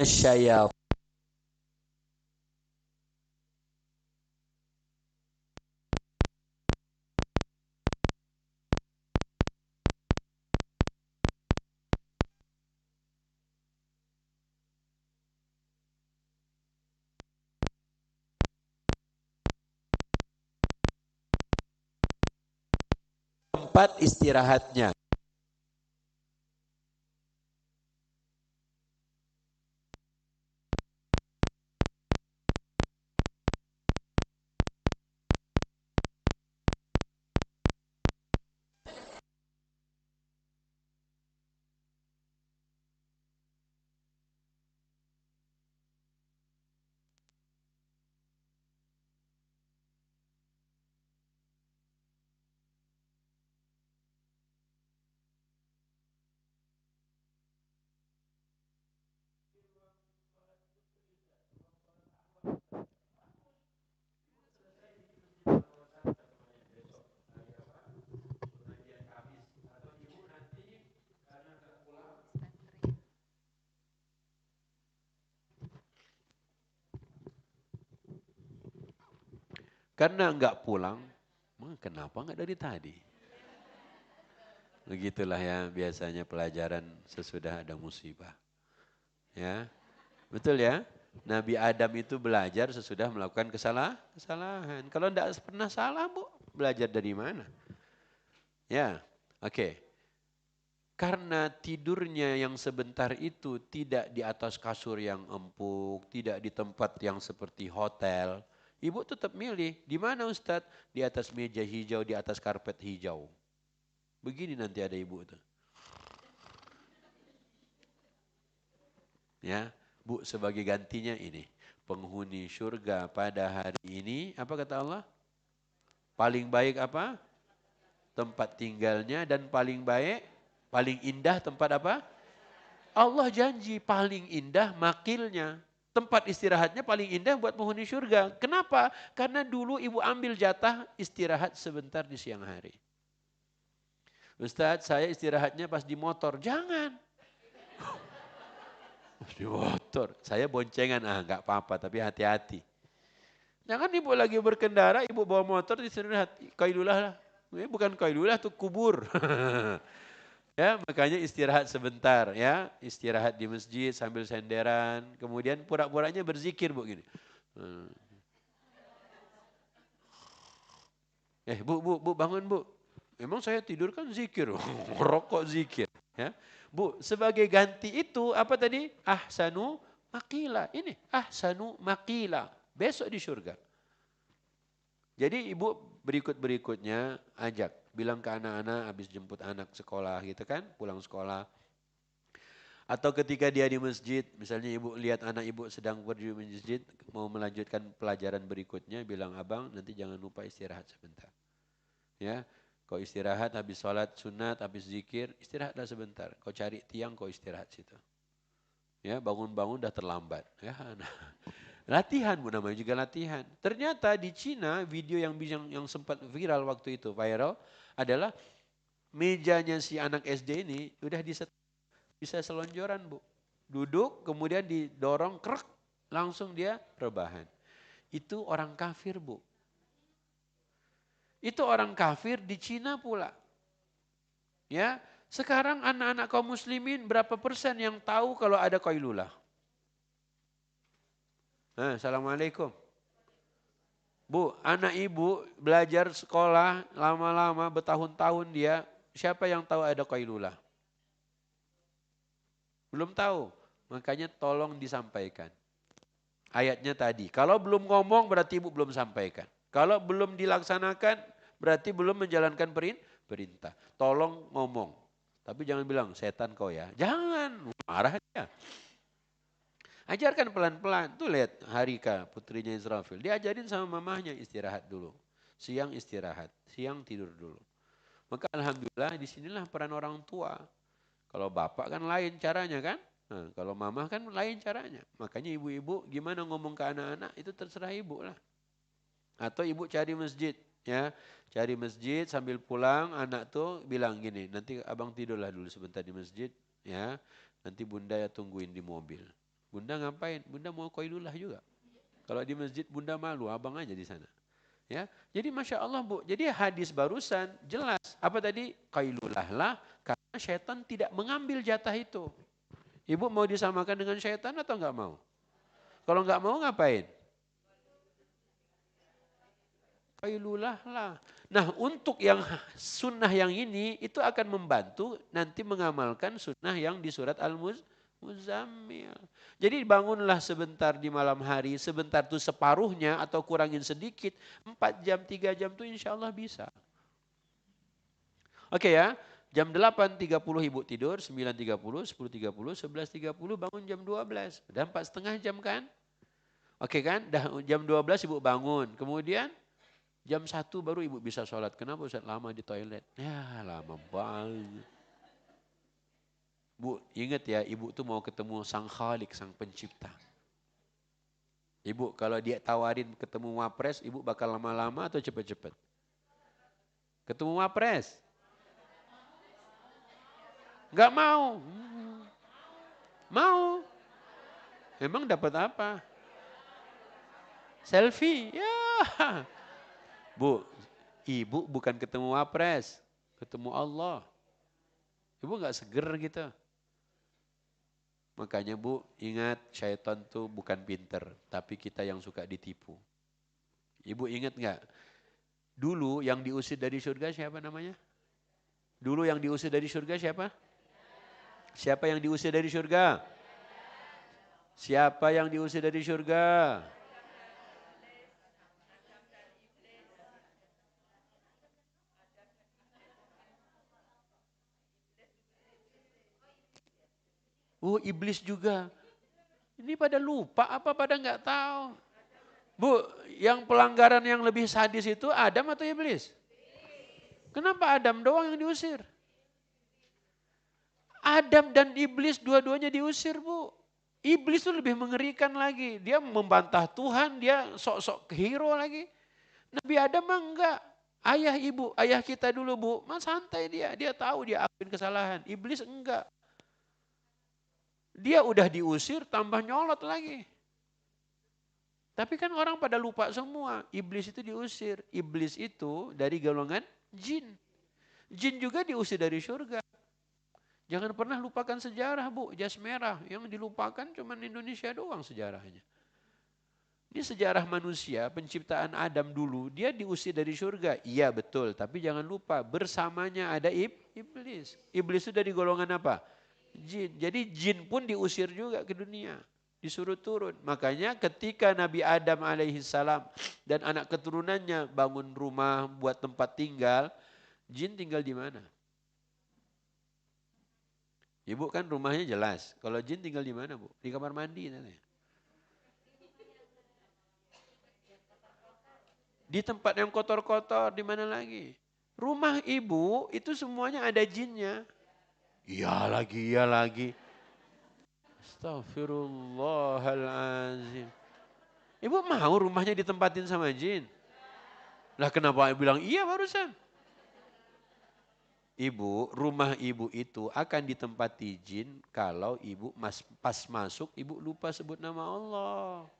syayat. tempat istirahatnya. Karena enggak pulang, kenapa enggak dari tadi? Begitulah ya biasanya pelajaran sesudah ada musibah. Ya, betul ya? Nabi Adam itu belajar sesudah melakukan kesalahan. Kalau enggak pernah salah, Bu, belajar dari mana? Ya, oke. Karena tidurnya yang sebentar itu tidak di atas kasur yang empuk, tidak di tempat yang seperti hotel. Ibu tetap milih, di mana Ustadz? Di atas meja hijau, di atas karpet hijau. Begini nanti ada ibu tuh. Ya, Bu, sebagai gantinya ini. Penghuni surga pada hari ini, apa kata Allah? Paling baik apa? Tempat tinggalnya dan paling baik, paling indah tempat apa? Allah janji paling indah makilnya. Tempat istirahatnya paling indah buat penghuni surga. Kenapa? Karena dulu ibu ambil jatah istirahat sebentar di siang hari. Ustadz, saya istirahatnya pas di motor. Jangan. Di motor. Saya boncengan, enggak apa-apa, tapi hati-hati. Jangan ibu lagi berkendara, ibu bawa motor istirahat. Kailulah lah. Bukan kailulah, itu kubur. Ya, makanya istirahat sebentar ya, istirahat di masjid sambil senderan, kemudian pura-puranya berzikir Bu gini. Bu bangun Bu. Emang saya tidur kan zikir, rokok zikir ya. Bu, sebagai ganti itu apa tadi? Ahsanu makila. Ini ahsanu makila. Besok di surga. Jadi ibu berikutnya ajak, bilang ke anak-anak habis jemput anak sekolah gitu kan, pulang sekolah. Atau ketika dia di masjid, misalnya ibu lihat anak ibu sedang pergi di masjid, mau melanjutkan pelajaran berikutnya, bilang abang nanti jangan lupa istirahat sebentar. Ya, kau istirahat habis sholat sunat, habis zikir, istirahatlah sebentar. Kau cari tiang, kau istirahat situ. Ya, bangun-bangun udah terlambat. Ya, nah. Latihan, Bu, namanya juga latihan. Ternyata di Cina video yang sempat viral waktu itu, viral adalah mejanya si anak SD ini udah bisa selonjoran, Bu. Duduk kemudian didorong krek langsung dia rebahan. Itu orang kafir, Bu. Itu orang kafir di Cina pula. Ya, sekarang anak-anak kaum muslimin berapa persen yang tahu kalau ada qailulah? Assalamualaikum. Bu, anak ibu belajar sekolah lama-lama bertahun-tahun dia, siapa yang tahu ada qailulah? Belum tahu. Makanya tolong disampaikan. Ayatnya tadi, kalau belum ngomong berarti ibu belum sampaikan. Kalau belum dilaksanakan berarti belum menjalankan perintah. Tolong ngomong. Tapi jangan bilang setan kau ya. Jangan, marah dia. Ajarkan pelan-pelan. Tuh lihat Harika, putrinya Israfil. Diajarin sama mamahnya istirahat dulu. Siang istirahat, siang tidur dulu. Maka alhamdulillah disinilah peran orang tua. Kalau bapak kan lain caranya kan. Nah, kalau mama kan lain caranya. Makanya ibu-ibu gimana ngomong ke anak-anak itu terserah ibu lah. Atau ibu cari masjid. Ya, cari masjid sambil pulang anak tuh bilang gini, nanti abang tidurlah dulu sebentar di masjid. Ya, nanti bunda ya tungguin di mobil. Bunda ngapain? Bunda mau qailulah juga. Kalau di masjid bunda malu, abang aja di sana. Ya, jadi masya Allah Bu. Jadi hadis barusan jelas. Apa tadi? Qailulah lah karena syaitan tidak mengambil jatah itu. Ibu mau disamakan dengan syaitan atau enggak mau? Kalau enggak mau ngapain? qailulah lah. Nah untuk yang sunnah yang ini itu akan membantu nanti mengamalkan sunnah yang di surat Al-Muzammil. Jadi bangunlah sebentar di malam hari, sebentar tuh separuhnya atau kurangin sedikit, 4 jam, 3 jam tuh insya Allah bisa. Oke ya, jam 8.30 ibu tidur, 9.30, 10.30, 11.30 bangun jam 12. Udah 4,5 jam kan? Oke kan, dah jam 12 ibu bangun, kemudian jam 1 baru ibu bisa sholat. Kenapa Ustaz lama di toilet? Ya lama banget. Bu, ingat ya, ibu tuh mau ketemu sang Khalik, sang pencipta. Ibu kalau dia tawarin ketemu Wapres, ibu bakal lama-lama atau cepet-cepet? Ketemu Wapres? Enggak mau. Mau. Emang dapat apa? Selfie. Ya. Bu, ibu bukan ketemu Wapres, ketemu Allah. Ibu enggak seger gitu. Makanya Bu, ingat syaitan tuh bukan pinter, tapi kita yang suka ditipu. Ibu ingat enggak? Dulu yang diusir dari surga siapa namanya? Dulu yang diusir dari surga siapa? Siapa yang diusir dari surga? Siapa yang diusir dari surga? Oh, iblis juga. Ini pada lupa apa pada nggak tahu? Bu, yang pelanggaran yang lebih sadis itu Adam atau iblis? Kenapa Adam doang yang diusir? Adam dan iblis dua-duanya diusir, Bu. Iblis itu lebih mengerikan lagi. Dia membantah Tuhan, dia sok-sok hero lagi. Nabi Adam mah enggak. Ayah ibu, ayah kita dulu Bu, mas santai dia. Dia tahu dia akuin kesalahan. Iblis enggak. Dia udah diusir tambah nyolot lagi. Tapi kan orang pada lupa semua. Iblis itu diusir. Iblis itu dari golongan jin. Jin juga diusir dari surga. Jangan pernah lupakan sejarah Bu. Jas merah yang dilupakan cuma Indonesia doang sejarahnya. Ini sejarah manusia, penciptaan Adam dulu, dia diusir dari surga. Iya betul, tapi jangan lupa bersamanya ada iblis. Iblis itu dari golongan apa? Jin. Jadi jin pun diusir juga ke dunia. Disuruh turun. Makanya ketika Nabi Adam alaihissalam dan anak keturunannya bangun rumah buat tempat tinggal, jin tinggal di mana? Ibu kan rumahnya jelas. Kalau jin tinggal di mana Bu? Di kamar mandi nanti. Di tempat yang kotor-kotor, di mana lagi? Rumah ibu itu semuanya ada jinnya. Iya lagi, iya lagi. Astagfirullahalazim. Ibu mau rumahnya ditempatin sama jin? Lah kenapa bilang iya barusan? Ibu, rumah ibu itu akan ditempati jin kalau ibu pas masuk ibu lupa sebut nama Allah.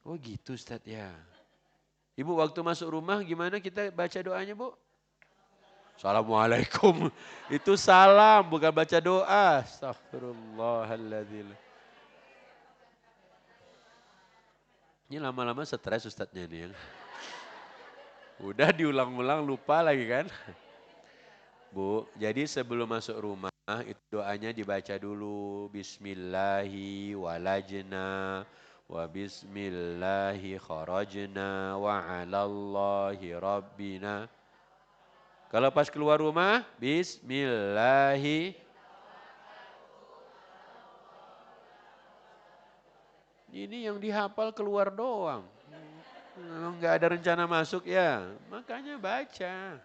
Oh gitu Ustaz ya. Ibu waktu masuk rumah gimana kita baca doanya Bu? Assalamualaikum. Itu salam bukan baca doa. Astagfirullahaladzim. Ini lama-lama stres Ustadznya nih. Udah diulang-ulang lupa lagi kan. Bu, jadi sebelum masuk rumah itu doanya dibaca dulu. Bismillahi walajna wa bismillahi kharajna wa alallahi rabbina. Kalau pas keluar rumah, bismillahi. Ini yang dihafal keluar doang. Enggak ada rencana masuk ya, makanya baca.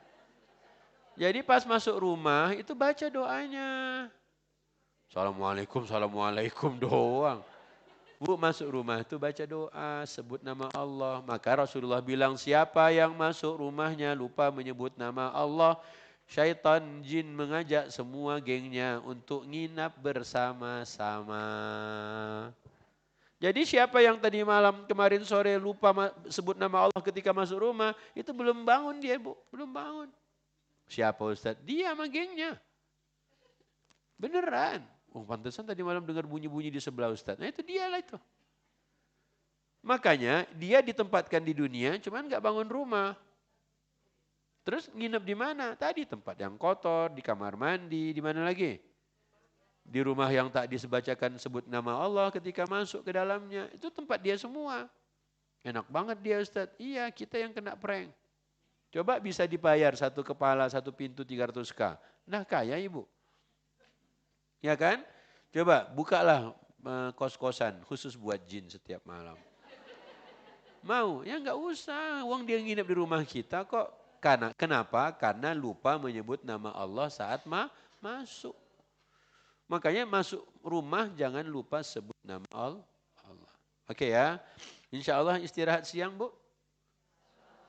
Jadi pas masuk rumah itu baca doanya. Assalamualaikum, assalamualaikum doang. Bu masuk rumah itu baca doa, sebut nama Allah. Maka Rasulullah bilang siapa yang masuk rumahnya lupa menyebut nama Allah. Syaitan jin mengajak semua gengnya untuk nginap bersama-sama. Jadi siapa yang tadi malam kemarin sore lupa sebut nama Allah ketika masuk rumah, itu belum bangun dia Bu, belum bangun. Siapa Ustaz? Dia sama gengnya. Beneran. Oh pantesan tadi malam dengar bunyi-bunyi di sebelah Ustaz. Nah itu dialah itu. Makanya dia ditempatkan di dunia, cuman nggak bangun rumah. Terus nginep di mana? Tadi tempat yang kotor, di kamar mandi, di mana lagi? Di rumah yang tak disebacakan sebut nama Allah ketika masuk ke dalamnya. Itu tempat dia semua. Enak banget dia Ustaz. Iya, kita yang kena prank. Coba bisa dibayar satu kepala, satu pintu 300K. Nah kaya ibu. Ya kan? Coba bukalah kos-kosan khusus buat jin setiap malam. Mau? Ya nggak usah. Uang dia nginep di rumah kita kok. Kenapa? Karena lupa menyebut nama Allah saat masuk. Makanya masuk rumah jangan lupa sebut nama Allah. Oke ya. Insya Allah istirahat siang Bu.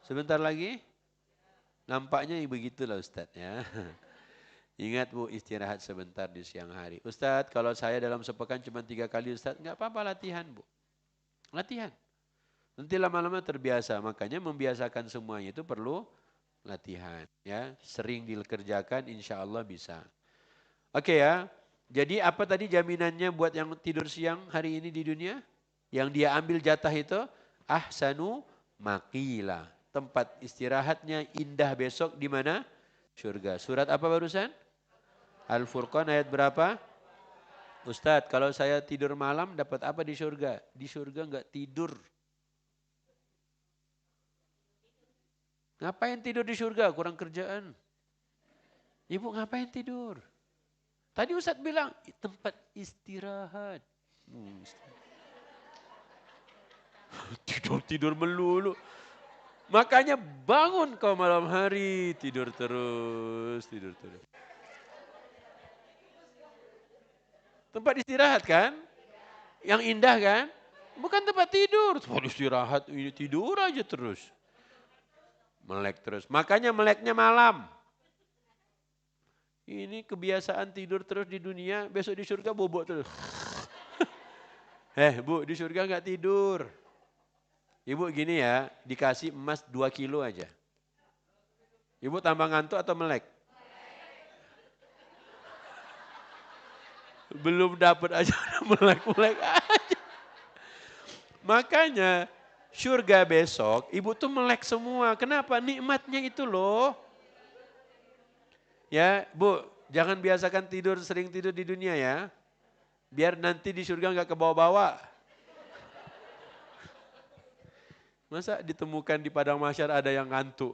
Sebentar lagi. Nampaknya begitulah Ustadz ya. Ingat Bu istirahat sebentar di siang hari. Ustadz kalau saya dalam sepekan cuma 3 kali Ustadz. Enggak apa-apa latihan Bu. Latihan. Nanti lama-lama terbiasa. Makanya membiasakan semuanya itu perlu latihan. Ya, sering dikerjakan insya Allah bisa. Oke ya. Jadi apa tadi jaminannya buat yang tidur siang hari ini di dunia? Yang dia ambil jatah itu ahsanu maqila. Tempat istirahatnya indah besok di mana? Surga. Surat apa barusan? Al-Furqan ayat berapa? Ustadz, kalau saya tidur malam dapat apa di surga? Di surga enggak tidur. Ngapain tidur di surga? Kurang kerjaan. Ibu ngapain tidur? Tadi Ustadz bilang tempat istirahat. Tidur melulu. Makanya bangun kau malam hari, tidur terus, tidur terus. Tempat istirahat kan? Yang indah kan? Bukan tempat tidur. Tempat istirahat, ini tidur aja terus. Melek terus. Makanya meleknya malam. Ini kebiasaan tidur terus di dunia, besok di surga bobok terus. Bu, di surga enggak tidur. Ibu gini ya, dikasih emas 2 kilo aja. Ibu tambah ngantuk atau melek? Belum dapat aja udah melek-melek aja. Makanya surga besok ibu tuh melek semua. Kenapa? Nikmatnya itu loh. Ya Bu, jangan biasakan tidur sering tidur di dunia ya. Biar nanti di surga nggak ke bawah-bawah. Masa ditemukan di padang mahsyar ada yang ngantuk.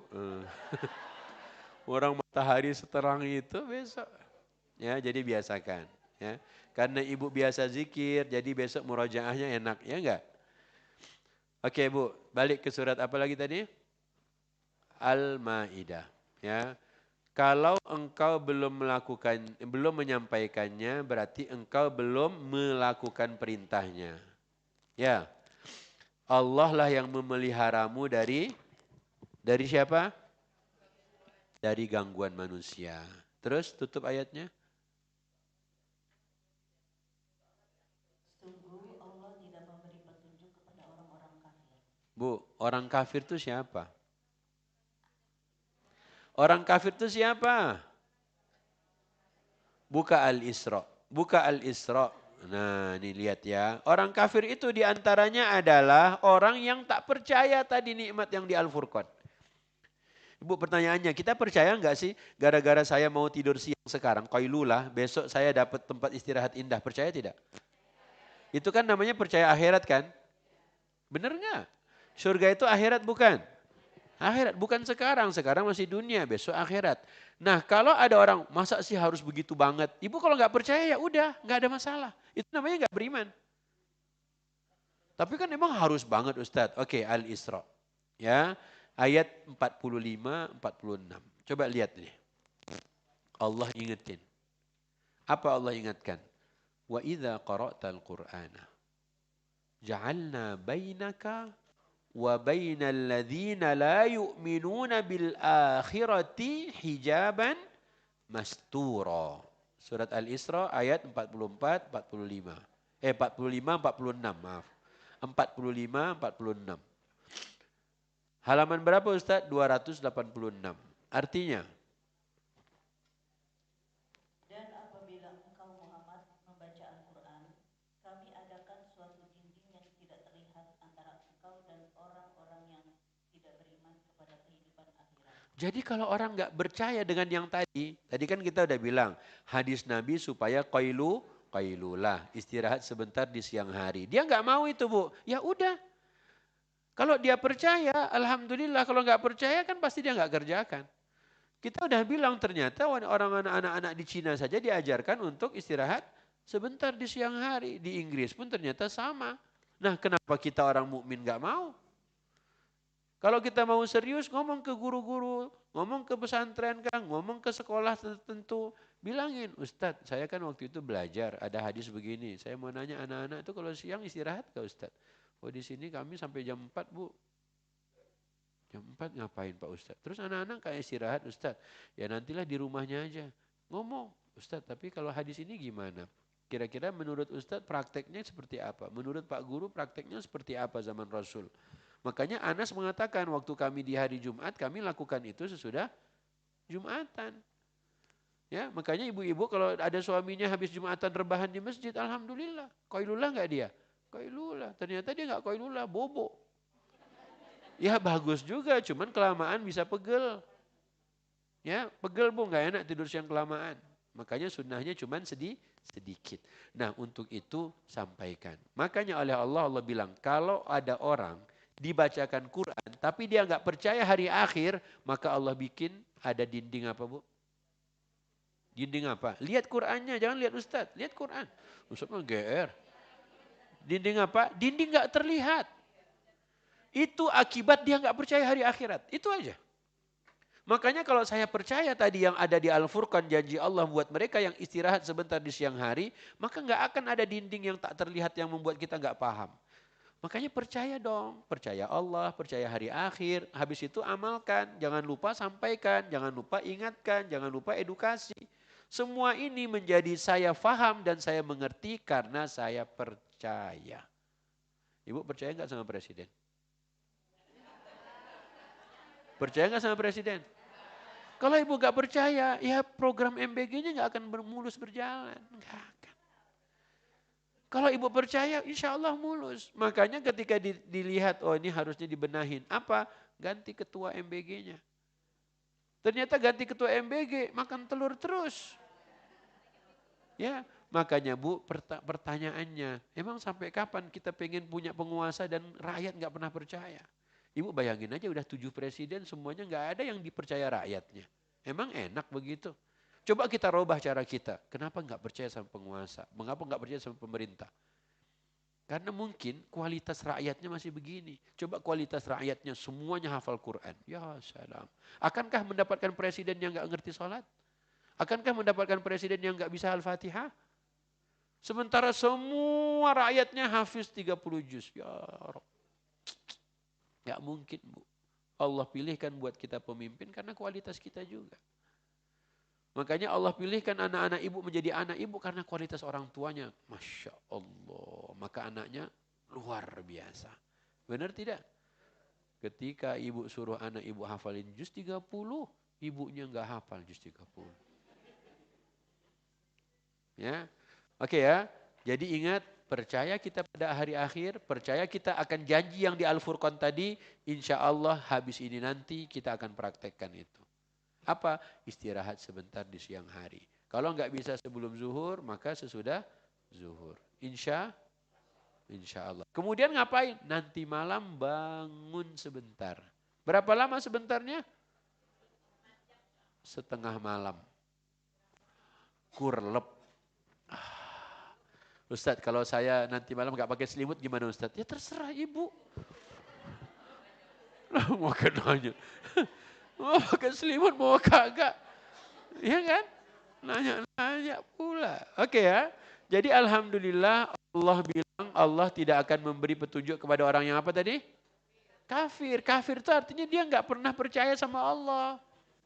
Orang matahari seterang itu besok. Ya, jadi biasakan. Ya, karena ibu biasa zikir, jadi besok murojaahnya enak, ya enggak? Oke Bu, balik ke surat apa lagi tadi? Al-Maidah. Ya, kalau engkau belum menyampaikannya, berarti engkau belum melakukan perintahnya. Ya, Allah lah yang memeliharamu dari siapa? Dari gangguan manusia. Terus tutup ayatnya. Sungguh Allah tidak memberi petunjuk kepada orang-orang kafir. Bu, orang kafir itu siapa? Orang kafir itu siapa? Buka Al-Isra. Buka Al-Isra. Nah ini lihat ya. Orang kafir itu diantaranya adalah orang yang tak percaya tadi nikmat yang di Al-Furqan. Ibu pertanyaannya, kita percaya enggak sih gara-gara saya mau tidur siang sekarang, qailulah, besok saya dapat tempat istirahat indah. Percaya tidak? Itu kan namanya percaya akhirat kan? Benar enggak? Surga itu akhirat bukan? Akhirat bukan sekarang masih dunia, besok akhirat. Nah kalau ada orang, masa sih harus begitu banget? Ibu kalau nggak percaya ya udah, nggak ada masalah. Itu namanya nggak beriman. Tapi kan emang harus banget Ustadz. Oke, Al-Isra. Ya, ayat 45, 46. Coba lihat nih. Allah ingetin. Apa Allah ingatkan? Wa idza qara'tal Qur'ana ja'alna bainaka wa bainal ladzina la yu'minuna bil akhirati hijaban mastura. Surat Al-Isra ayat 44 45. 45 46, maaf. 45 46. Halaman berapa Ustaz? 286. Artinya Dan apabila engkau Muhammad membaca Al-Quran, kami adakan suatu dinding yang tidak terlihat antara Jadi kalau orang nggak percaya dengan yang tadi kan kita udah bilang hadis Nabi supaya qailulah, istirahat sebentar di siang hari. Dia nggak mau itu Bu, ya udah. Kalau dia percaya, alhamdulillah. Kalau nggak percaya kan pasti dia nggak kerjakan. Kita udah bilang ternyata orang anak-anak di Cina saja diajarkan untuk istirahat sebentar di siang hari. Di Inggris pun ternyata sama. Nah kenapa kita orang mukmin nggak mau? Kalau kita mau serius ngomong ke guru-guru, ngomong ke pesantren Kang, ngomong ke sekolah tertentu, bilangin, Ustadz saya kan waktu itu belajar ada hadis begini. Saya mau nanya anak-anak itu kalau siang istirahat gak Ustadz? Oh di sini kami sampai jam 4 Bu. Jam 4 ngapain Pak Ustadz? Terus anak-anak kayak istirahat Ustadz. Ya nantilah di rumahnya aja. Ngomong, Ustadz tapi kalau hadis ini gimana? Kira-kira menurut Ustadz prakteknya seperti apa? Menurut Pak Guru prakteknya seperti apa zaman Rasul? Makanya Anas mengatakan waktu kami di hari Jumat kami lakukan itu sesudah Jumatan. Ya, makanya ibu-ibu kalau ada suaminya habis Jumatan rebahan di masjid, alhamdulillah. Qailullah enggak dia? Qailullah. Ternyata dia enggak qailullah, bobo. Ya bagus juga, cuman kelamaan bisa pegel. Ya, pegel Bu, enggak enak tidur siang kelamaan. Makanya sunnahnya cuman sedikit. Nah, untuk itu sampaikan. Makanya oleh Allah bilang, kalau ada orang dibacakan Quran, tapi dia nggak percaya hari akhir, maka Allah bikin ada dinding apa Bu? Dinding apa? Lihat Qurannya, jangan lihat Ustadz, lihat Quran. Ustadz mah GR. Dinding apa? Dinding nggak terlihat. Itu akibat dia nggak percaya hari akhirat, itu aja. Makanya kalau saya percaya tadi yang ada di Al-Furqan janji Allah buat mereka yang istirahat sebentar di siang hari, maka nggak akan ada dinding yang tak terlihat yang membuat kita nggak paham. Makanya percaya dong, percaya Allah, percaya hari akhir, habis itu amalkan, jangan lupa sampaikan, jangan lupa ingatkan, jangan lupa edukasi. Semua ini menjadi saya faham dan saya mengerti karena saya percaya. Ibu percaya nggak sama presiden? Percaya nggak sama presiden? Kalau ibu nggak percaya, ya program MBG-nya nggak akan mulus berjalan, nggak akan. Kalau ibu percaya, insya Allah mulus. Makanya ketika dilihat, oh ini harusnya dibenahin. Apa? Ganti ketua MBG-nya. Ternyata ganti ketua MBG, makan telur terus. Ya, makanya Bu, pertanyaannya, emang sampai kapan kita pengen punya penguasa dan rakyat nggak pernah percaya? Ibu bayangin aja udah 7 presiden, semuanya nggak ada yang dipercaya rakyatnya. Emang enak begitu? Coba kita rubah cara kita. Kenapa nggak percaya sama penguasa? Mengapa nggak percaya sama pemerintah? Karena mungkin kualitas rakyatnya masih begini. Coba kualitas rakyatnya semuanya hafal Quran. Ya salam. Akankah mendapatkan presiden yang nggak ngerti sholat? Akankah mendapatkan presiden yang nggak bisa Al-Fatihah? Sementara semua rakyatnya hafiz 30 juz. Ya Rabb. Nggak mungkin Bu. Allah pilihkan buat kita pemimpin karena kualitas kita juga. Makanya Allah pilihkan anak-anak ibu menjadi anak ibu karena kualitas orang tuanya. Masya Allah. Maka anaknya luar biasa. Benar tidak? Ketika ibu suruh anak ibu hafalin juz 30, ibunya enggak hafal juz 30. Ya. Oke ya. Jadi ingat, percaya kita pada hari akhir, percaya kita akan janji yang di Al-Furqan tadi, insya Allah habis ini nanti kita akan praktekkan itu. Apa? Istirahat sebentar di siang hari. Kalau nggak bisa sebelum zuhur, maka sesudah zuhur. Insya Allah. Kemudian ngapain? Nanti malam bangun sebentar. Berapa lama sebentarnya? Setengah malam. Kurlep. Ustadz, kalau saya nanti malam nggak pakai selimut gimana Ustadz? Ya terserah ibu. Mau nanya. Mau pakai selimut mau kagak? Iya kan? Nanya-nanya pula. Oke ya. Jadi alhamdulillah Allah bilang Allah tidak akan memberi petunjuk kepada orang yang apa tadi? Kafir. Kafir itu artinya dia nggak pernah percaya sama Allah.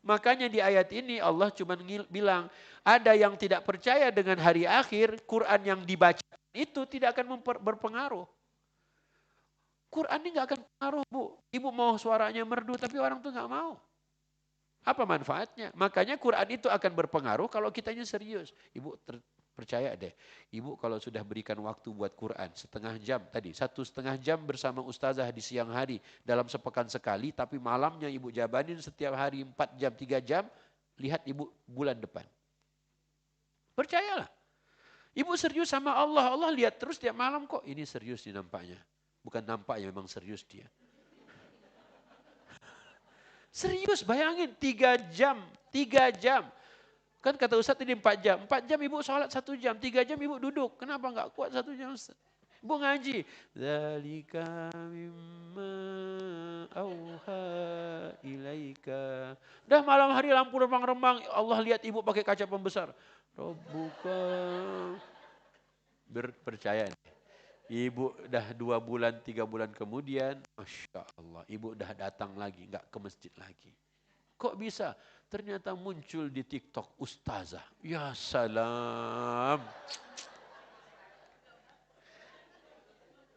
Makanya di ayat ini Allah cuma bilang ada yang tidak percaya dengan hari akhir, Quran yang dibaca itu tidak akan berpengaruh. Quran ini nggak akan pengaruh Bu. Ibu mau suaranya merdu tapi orang tuh nggak mau. Apa manfaatnya? Makanya Quran itu akan berpengaruh kalau kitanya serius. Ibu Percaya deh, ibu kalau sudah berikan waktu buat Quran setengah jam tadi, 1,5 jam bersama ustazah di siang hari dalam sepekan sekali, tapi malamnya ibu jabanin setiap hari 4 jam, 3 jam, lihat ibu bulan depan. Percayalah. Ibu serius sama Allah, Allah lihat terus tiap malam kok, ini serius nih nampaknya. Bukan nampaknya, memang serius dia. Serius, bayangin 3 jam, 3 jam. Kan kata Ustaz tadi 4 jam. 4 jam ibu sholat 1 jam. 3 jam ibu duduk. Kenapa enggak kuat 1 jam Ustaz? Ibu ngaji. Zalika mimma auha ilaika. Dah malam hari lampu remang-remang. Allah lihat ibu pakai kaca pembesar. Rabbuka. Percaya nih. Ibu dah 2 bulan, 3 bulan kemudian. Masya Allah. Ibu dah datang lagi. Enggak ke masjid lagi. Kok bisa? Ternyata muncul di TikTok ustazah. Ya salam.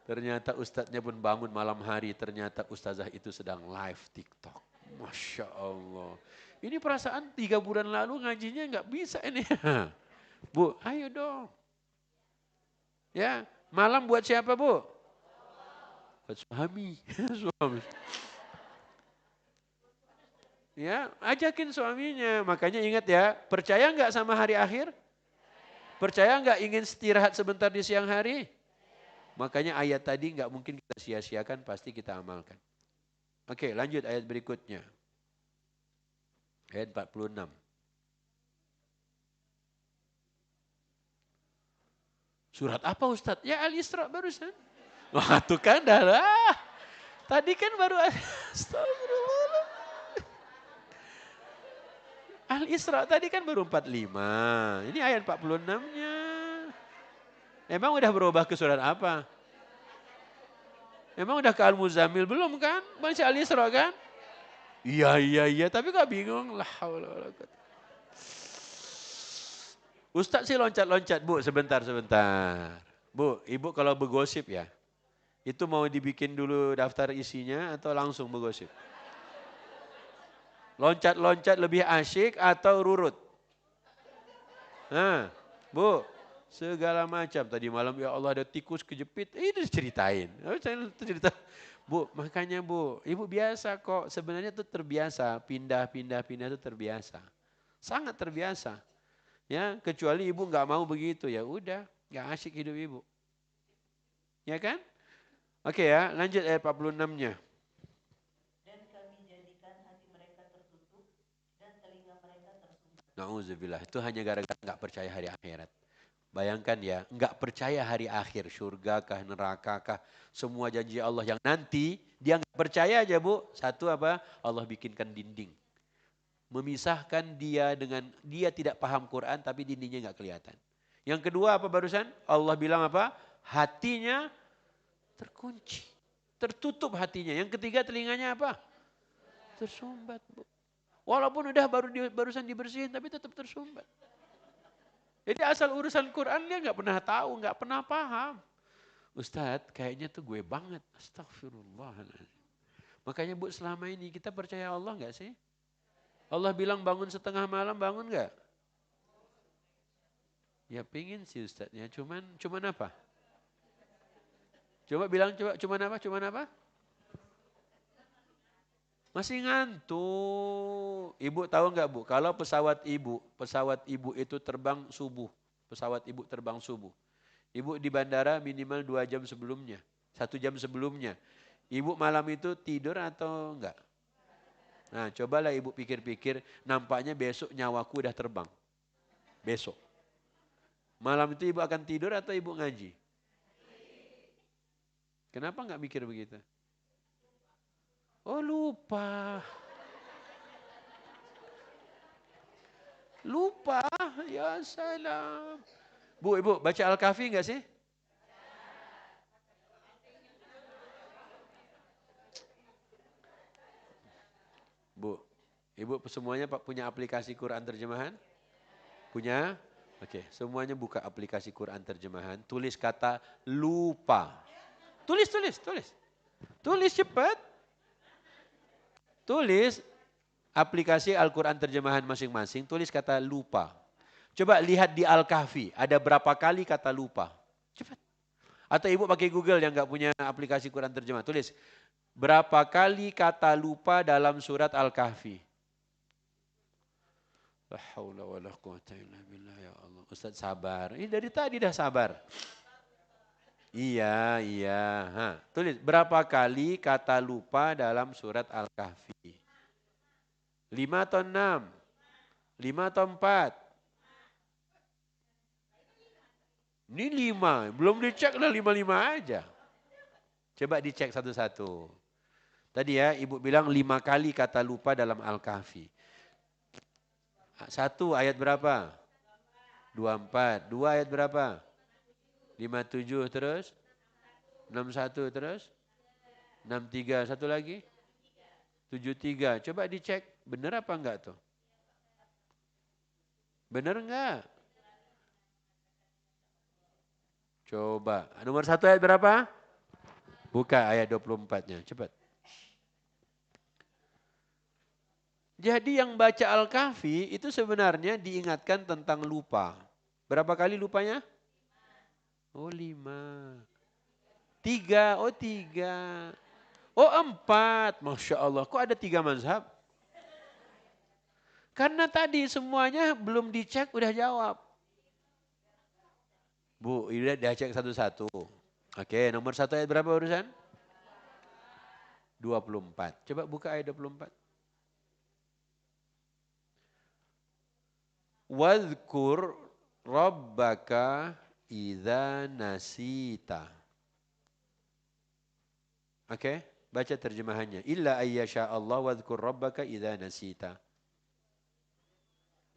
Ternyata ustaznya pun bangun malam hari. Ternyata ustazah itu sedang live TikTok. Masya Allah. Ini perasaan 3 bulan lalu ngajinya nggak bisa ini. Bu, ayo dong. Ya, malam buat siapa bu? Buat suami. Suami. Ya, ajakin suaminya. Makanya ingat ya, percaya nggak sama hari akhir? Percaya nggak ingin istirahat sebentar di siang hari? Makanya ayat tadi nggak mungkin kita sia-siakan, pasti kita amalkan. Oke, lanjut ayat berikutnya. Ayat 46. Surat apa Ustadz? Ya Al-Isra barusan. Wah, tuh kan dah lah. Tadi kan baru Astagfirullah. Al-Isra tadi kan baru 45. Ini ayat 46-nya. Emang udah berubah ke surat apa? Emang udah ke Al-Muzammil belum kan? Baca Al-Isra kan? Iya. Tapi kok bingung? La haula wala quwwata. Ustaz sih loncat-loncat. Bu, sebentar. Bu, ibu kalau bergosip ya, itu mau dibikin dulu daftar isinya atau langsung bergosip? Loncat-loncat lebih asyik atau rurut? Nah, bu, segala macam. Tadi malam ya Allah ada tikus kejepit, ini diceritain. Cerita. Bu, makanya bu, ibu biasa kok. Sebenarnya itu terbiasa, pindah itu terbiasa. Sangat terbiasa. Ya, kecuali ibu nggak mau begitu, ya udah, nggak asyik hidup ibu. Ya kan? Oke ya, lanjut ayat 46-nya. Na'udzubillah, itu hanya gara-gara nggak percaya hari akhirat. Bayangkan ya, nggak percaya hari akhir, surga kah, neraka kah, semua janji Allah yang nanti, dia nggak percaya aja bu. Satu apa? Allah bikinkan dinding. Memisahkan dia dengan, dia tidak paham Quran tapi dindingnya nggak kelihatan. Yang kedua apa barusan? Allah bilang apa? Hatinya terkunci, tertutup hatinya. Yang ketiga telinganya apa? Tersumbat bu. Walaupun udah barusan dibersihin tapi tetap tersumbat. Jadi asal urusan Quran dia nggak pernah tahu, nggak pernah paham. Ustadz kayaknya tuh gue banget. Astagfirullahaladzim. Makanya bu selama ini kita percaya Allah nggak sih? Allah bilang bangun setengah malam, bangun nggak? Ya pingin sih Ustadznya, cuman apa? Coba bilang cuman apa? Masih ngantuk. Ibu tahu nggak bu? Kalau pesawat ibu itu terbang subuh. Pesawat ibu terbang subuh. Ibu di bandara minimal 2 jam sebelumnya. 1 jam sebelumnya. Ibu malam itu tidur atau enggak? Nah cobalah ibu pikir-pikir. Nampaknya besok nyawaku udah terbang. Besok. Malam itu ibu akan tidur atau ibu ngaji? Kenapa enggak mikir begitu? Oh lupa. Lupa, ya salam. Bu, ibu baca Al-Kahfi enggak sih? Bu, ibu semuanya punya aplikasi Quran terjemahan? Punya? Oke, semuanya buka aplikasi Quran terjemahan. Tulis kata lupa. Tulis. Tulis cepat. Tulis aplikasi Al-Quran terjemahan masing-masing, tulis kata lupa. Coba lihat di Al-Kahfi, ada berapa kali kata lupa. Cepat. Atau ibu pakai Google yang nggak punya aplikasi Quran terjemah. Tulis, berapa kali kata lupa dalam surat Al-Kahfi? La haula wa la quwata illa billah, ya Allah. Ustaz sabar. Ini dari tadi dah sabar. Iya, iya. Ha, tulis, berapa kali kata lupa dalam surat Al-Kahfi? 5 atau 6? 5 atau 4? Ini 5, belum dicek lah 5-5 aja. Coba dicek satu-satu. Tadi ya, ibu bilang 5 kali kata lupa dalam Al-Kahfi. 1 ayat berapa? 24. 2 ayat berapa? 57 terus? 61 terus? 63. Satu lagi? 73. Coba dicek, benar apa enggak tuh? Benar enggak? Coba. Nomor 1 ayat berapa? Buka ayat 24-nya. Cepat. Jadi yang baca Al-Kahfi itu sebenarnya diingatkan tentang lupa. Berapa kali lupanya? Oh 5. 3. Oh 3. Oh 4. Masya Allah. Kok ada 3 mazhab? Karena tadi semuanya belum dicek udah jawab. Bu, ini udah cek satu-satu. Oke, nomor 1 ayat berapa urusan? 24. Coba buka ayat 24. Wadhkur rabbaka idza nasita. Oke, baca terjemahannya. Illa ayyasha Allah wadhkur rabbaka idza nasita.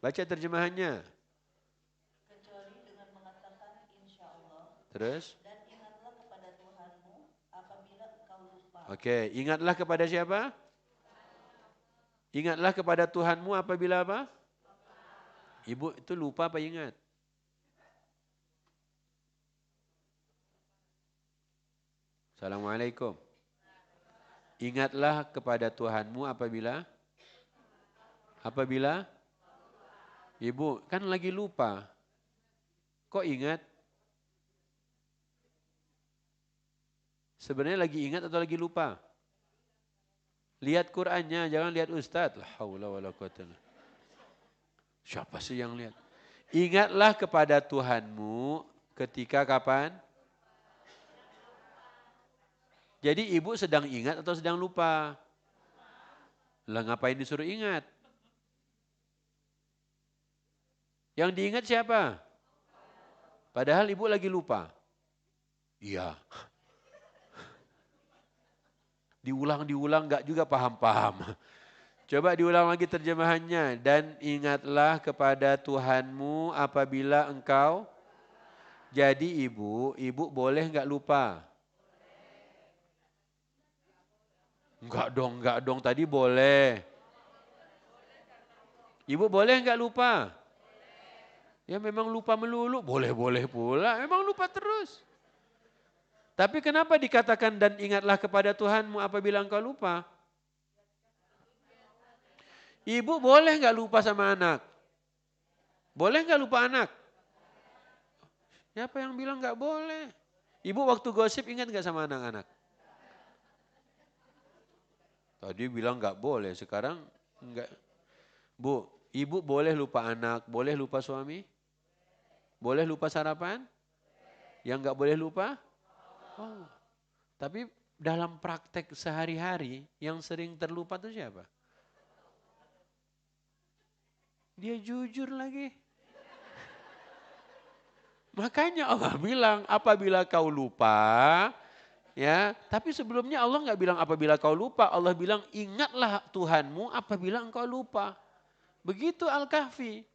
Baca terjemahannya. Kecuali dengan mengatakan insya Allah. Terus? Dan ingatlah kepada Tuhanmu apabila engkau lupa. Oke, ingatlah kepada siapa? Ingatlah kepada Tuhanmu apabila apa? Ibu itu lupa apa ingat? Assalamualaikum. Ingatlah kepada Tuhanmu apabila? Apabila? Ibu kan lagi lupa. Kok ingat? Sebenarnya lagi ingat atau lagi lupa? Lihat Qur'annya, jangan lihat Ustadz. La haula wa la quwata. Siapa sih yang lihat? Ingatlah kepada Tuhanmu ketika kapan? Jadi ibu sedang ingat atau sedang lupa? Lah ngapain disuruh ingat? Yang diingat siapa? Padahal ibu lagi lupa. Iya. Diulang-diulang enggak juga paham-paham. Coba diulang lagi terjemahannya. Dan ingatlah kepada Tuhanmu apabila engkau. Jadi ibu boleh enggak lupa? Enggak dong. Tadi boleh. Ibu boleh enggak lupa? Ya memang lupa melulu. Boleh pula. Memang lupa terus. Tapi kenapa dikatakan dan ingatlah kepada Tuhanmu apabila engkau lupa? Ibu boleh nggak lupa sama anak? Boleh nggak lupa anak? Siapa yang bilang nggak boleh? Ibu waktu gosip ingat nggak sama anak-anak? Tadi bilang nggak boleh, sekarang enggak. Bu, ibu boleh lupa anak, boleh lupa suami? Boleh lupa sarapan? Yang nggak boleh lupa? Oh, tapi dalam praktek sehari-hari yang sering terlupa itu siapa? Dia jujur lagi. Makanya Allah bilang apabila kau lupa, ya. Tapi sebelumnya Allah nggak bilang apabila kau lupa, Allah bilang ingatlah Tuhanmu apabila engkau lupa. Begitu Al-Kahfi.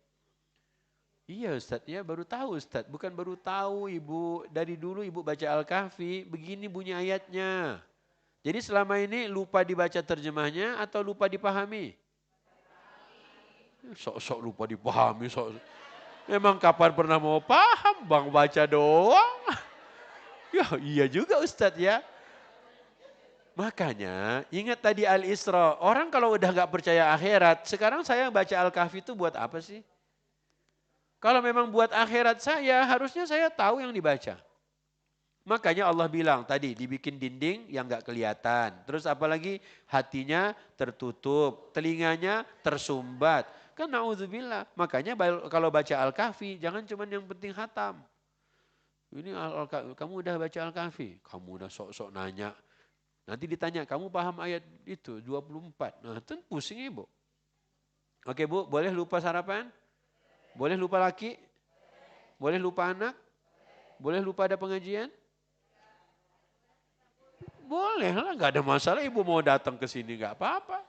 Iya Ustaz, ya baru tahu Ustaz. Bukan baru tahu Ibu, dari dulu Ibu baca Al-Kahfi, begini bunyi ayatnya. Jadi selama ini lupa dibaca terjemahnya atau lupa dipahami? Sok-sok lupa dipahami. Emang kapan pernah mau paham bang, baca doang. Ya iya juga Ustaz ya. Makanya ingat tadi Al-Isra, orang kalau udah gak percaya akhirat, sekarang saya baca Al-Kahfi itu buat apa sih? Kalau memang buat akhirat saya, harusnya saya tahu yang dibaca. Makanya Allah bilang tadi dibikin dinding yang nggak kelihatan. Terus apalagi hatinya tertutup, telinganya tersumbat. Kan na'udzubillah. Makanya kalau baca Al-Kahfi jangan cuma yang penting hatam. Ini kamu udah baca Al-Kahfi? Kamu udah sok-sok nanya. Nanti ditanya, kamu paham ayat itu 24. Nah, itu pusing ibu. Oke Bu, boleh lupa sarapan? Boleh lupa laki? Boleh lupa anak? Boleh lupa ada pengajian? Boleh lah, nggak ada masalah. Ibu mau datang ke sini nggak apa-apa.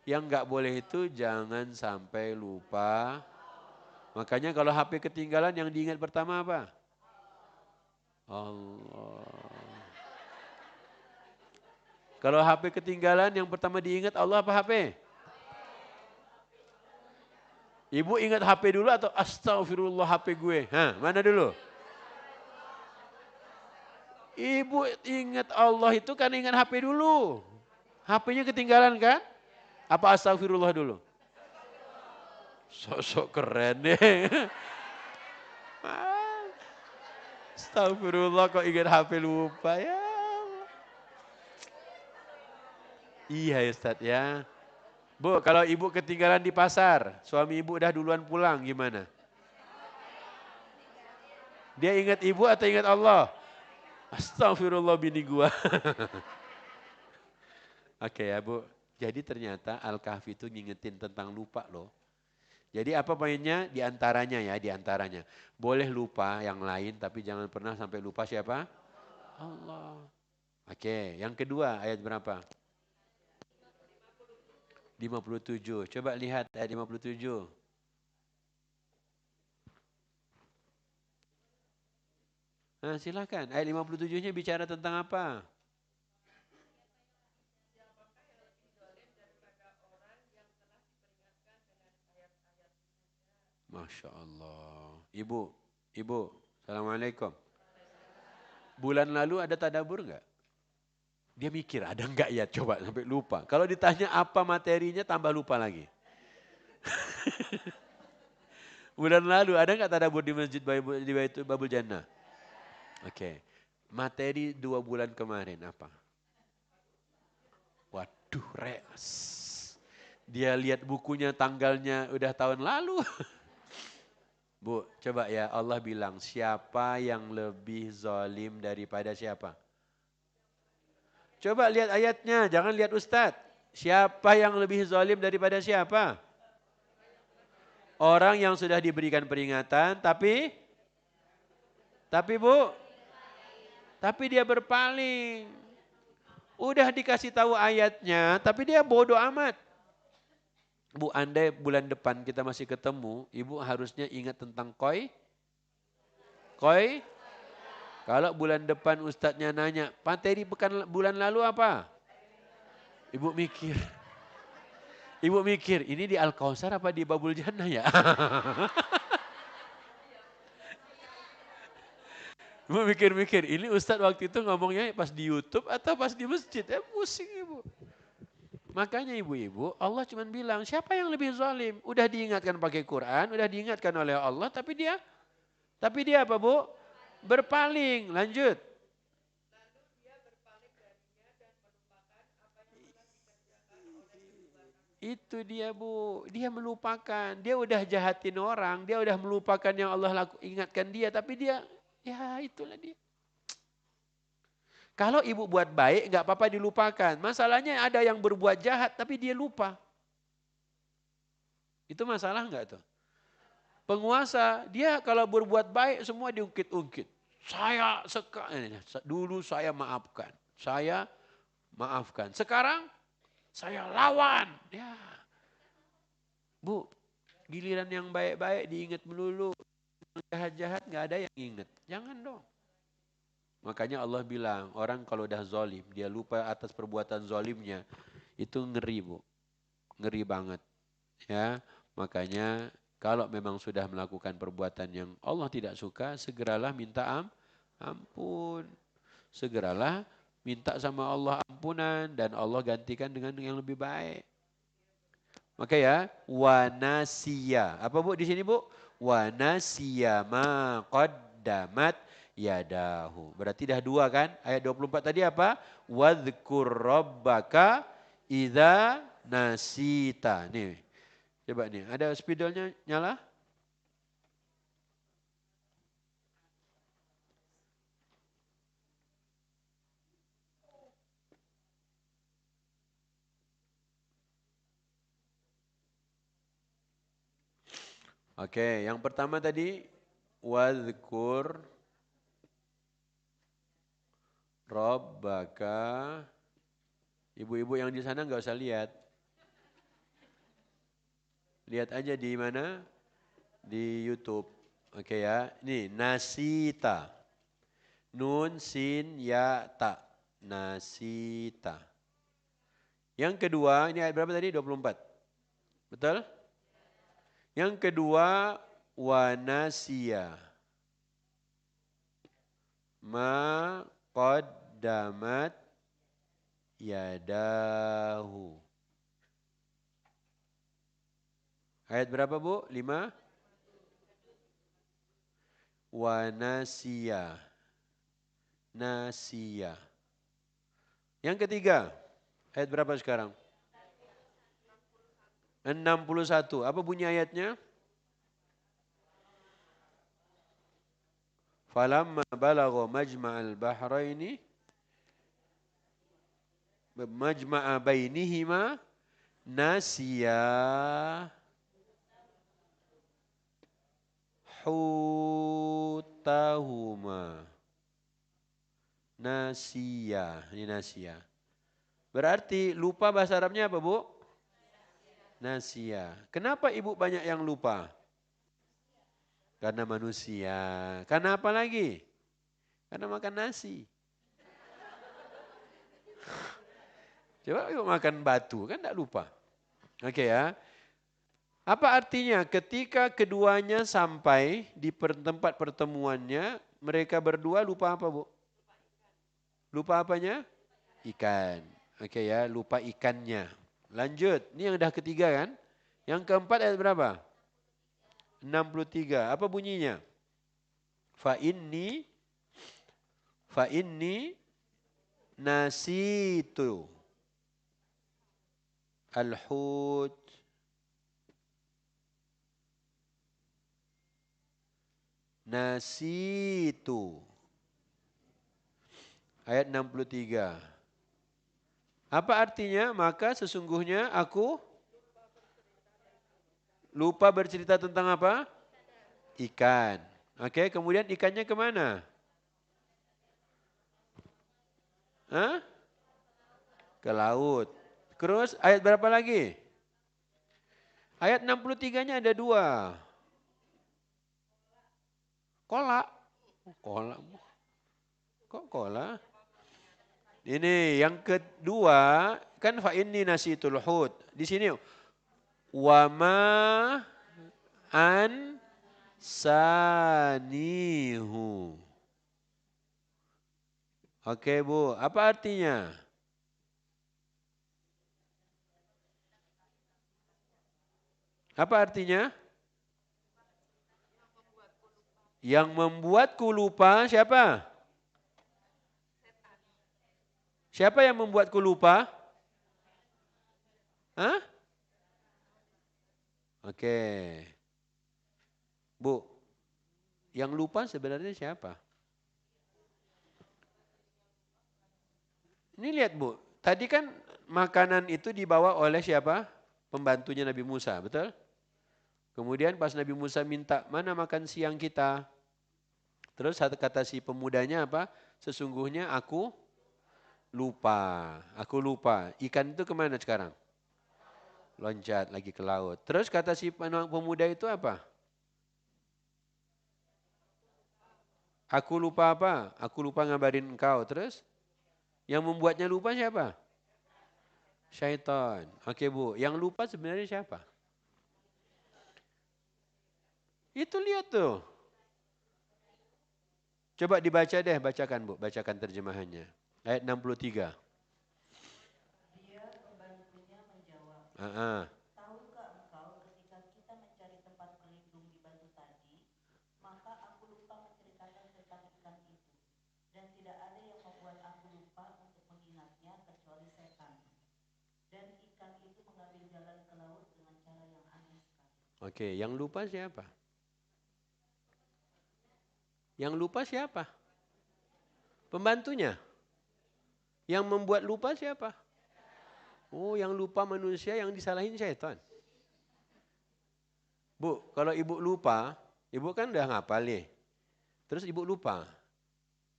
Yang nggak boleh itu jangan sampai lupa. Makanya kalau HP ketinggalan yang diingat pertama apa? Allah. Kalau HP ketinggalan yang pertama diingat Allah apa HP? Ibu ingat HP dulu atau astagfirullah HP gue? Hah, mana dulu? Ibu ingat Allah itu kan ingat HP dulu. HP-nya ketinggalan kan? Apa astagfirullah dulu? Sok-sok keren deh. Astagfirullah kok ingat HP lupa ya. Iya ya Ustaz ya. Bu, kalau ibu ketinggalan di pasar, suami ibu udah duluan pulang gimana? Dia ingat ibu atau ingat Allah? Astagfirullah bini gua. Oke ya Bu. Jadi ternyata Al-Kahfi itu ngingetin tentang lupa loh. Jadi apa poinnya? Di antaranya ya, di antaranya. Boleh lupa yang lain tapi jangan pernah sampai lupa siapa? Allah. Oke, yang kedua ayat berapa? 57. Coba lihat ayat 57. Nah, silakan. Ayat 57-nya bicara tentang apa? Masya Allah. Ibu, Assalamualaikum. Bulan lalu ada tadabur enggak? Dia mikir ada enggak ya, coba sampai lupa. Kalau ditanya apa materinya tambah lupa lagi. Bulan lalu ada enggak tadabur di masjid di Babul Jannah? Oke. Materi 2 bulan kemarin apa? Waduh, res. Dia lihat bukunya tanggalnya udah tahun lalu. Bu, coba ya Allah bilang siapa yang lebih zalim daripada siapa? Coba lihat ayatnya, jangan lihat Ustadz. Siapa yang lebih zalim daripada siapa? Orang yang sudah diberikan peringatan tapi Bu, tapi dia berpaling. Udah dikasih tahu ayatnya, tapi dia bodoh amat. Bu, andai bulan depan kita masih ketemu, Ibu harusnya ingat tentang koi. Koi? Kalau bulan depan ustadznya nanya, materi bulan lalu apa? Ibu mikir. Ibu mikir, ini di Al-Kausar apa di Babul Jannah ya? Ibu mikir-mikir, ini ustadz waktu itu ngomongnya pas di YouTube atau pas di masjid? Pusing ibu. Makanya ibu-ibu, Allah cuma bilang, siapa yang lebih zalim? Udah diingatkan pakai Quran, udah diingatkan oleh Allah, tapi dia apa Bu? Berpaling, lanjut. Itu dia Bu, dia melupakan, dia udah jahatin orang, dia udah melupakan yang Allah ingatkan dia, tapi dia, ya itulah dia. Kalau ibu buat baik, nggak apa-apa dilupakan. Masalahnya ada yang berbuat jahat, tapi dia lupa. Itu masalah nggak tuh? Penguasa, dia kalau berbuat baik semua diungkit-ungkit. Dulu saya maafkan. Saya maafkan. Sekarang saya lawan. Ya. Bu, giliran yang baik-baik diingat melulu. Jahat-jahat nggak ada yang ingat. Jangan dong. Makanya Allah bilang, orang kalau udah zalim, dia lupa atas perbuatan zalimnya, itu ngeri Bu. Ngeri banget. Ya, makanya kalau memang sudah melakukan perbuatan yang Allah tidak suka, segeralah minta ampun. Segeralah minta sama Allah ampunan dan Allah gantikan dengan yang lebih baik. Maka ya, wanasiya. Apa Bu di sini Bu? wa nasiya ma qaddamat yadahu. Berarti dah dua kan? Ayat 24 tadi apa? Wadhkur rabbaka idza nasita. Nih. Coba nih, ada spidolnya nyala? Oke, yang pertama tadi wadhkur rabbaka. Ibu-ibu yang di sana nggak usah lihat. Lihat aja di mana? Di YouTube. Oke ya. Ini nasita. Nun sin ya ta. Nasita. Yang kedua, ini ayat berapa tadi? 24. Betul? Yang kedua wanasiya. Ma qaddamat yadahu. Ayat berapa Bu? 5. Wanasiya. Nasiya. Yang ketiga. Ayat berapa sekarang? 61. Apa bunyi ayatnya? Falamma balagha majma'al bahraini majma'a bainihima nasiya hutahuma. Nasiya, ini nasiya. Berarti lupa bahasa Arabnya apa Bu? Nasiya. Kenapa ibu banyak yang lupa? Karena manusia. Karena apa lagi? Karena makan nasi. Coba ibu makan batu, kan tidak lupa. Oke ya. Apa artinya? Ketika keduanya sampai di tempat pertemuannya, mereka berdua lupa apa Bu? Lupa apanya? Ikan. Oke ya, lupa ikannya. Lanjut, ini yang udah ketiga kan? Yang keempat ayat berapa? 63. Apa bunyinya? Fa inni nasitu al-hut nasitu. Ayat 63. Apa artinya? Maka sesungguhnya aku lupa bercerita tentang apa? Ikan. Oke, kemudian ikannya kemana? Hah? Ke laut. Terus ayat berapa lagi? Ayat 63-nya ada dua. Kola. Kola. Kok kola? Ini yang kedua kan fa inni nasitul hut. Di sini wama an sanihu. Oke Bu, apa artinya? Apa artinya? Yang membuatku lupa siapa? Siapa yang membuatku lupa? Hah? Oke. Bu, yang lupa sebenarnya siapa? Ini lihat Bu, tadi kan makanan itu dibawa oleh siapa? Pembantunya Nabi Musa, betul? Kemudian pas Nabi Musa minta, mana makan siang kita? Terus kata si pemudanya apa? Sesungguhnya aku lupa. Ikan itu kemana sekarang? Loncat lagi ke laut. Terus kata si pemuda itu apa? Aku lupa apa? Aku lupa ngabarin engkau. Terus yang membuatnya lupa siapa? Syaitan. Oke Bu, yang lupa sebenarnya siapa? Itu lihat tuh. Coba dibaca deh, bacakan Bu, bacakan terjemahannya. Ayat 63. Dia pembantunya menjawab, Ah, ah. tahukah engkau ketika kita mencari tempat berlindung di batu tadi, Oke, yang lupa siapa? Yang lupa siapa? Pembantunya. Yang membuat lupa siapa? Oh, yang lupa manusia, yang disalahin syaitan. Bu, kalau ibu lupa, ibu kan udah ngapal nih. Terus ibu lupa.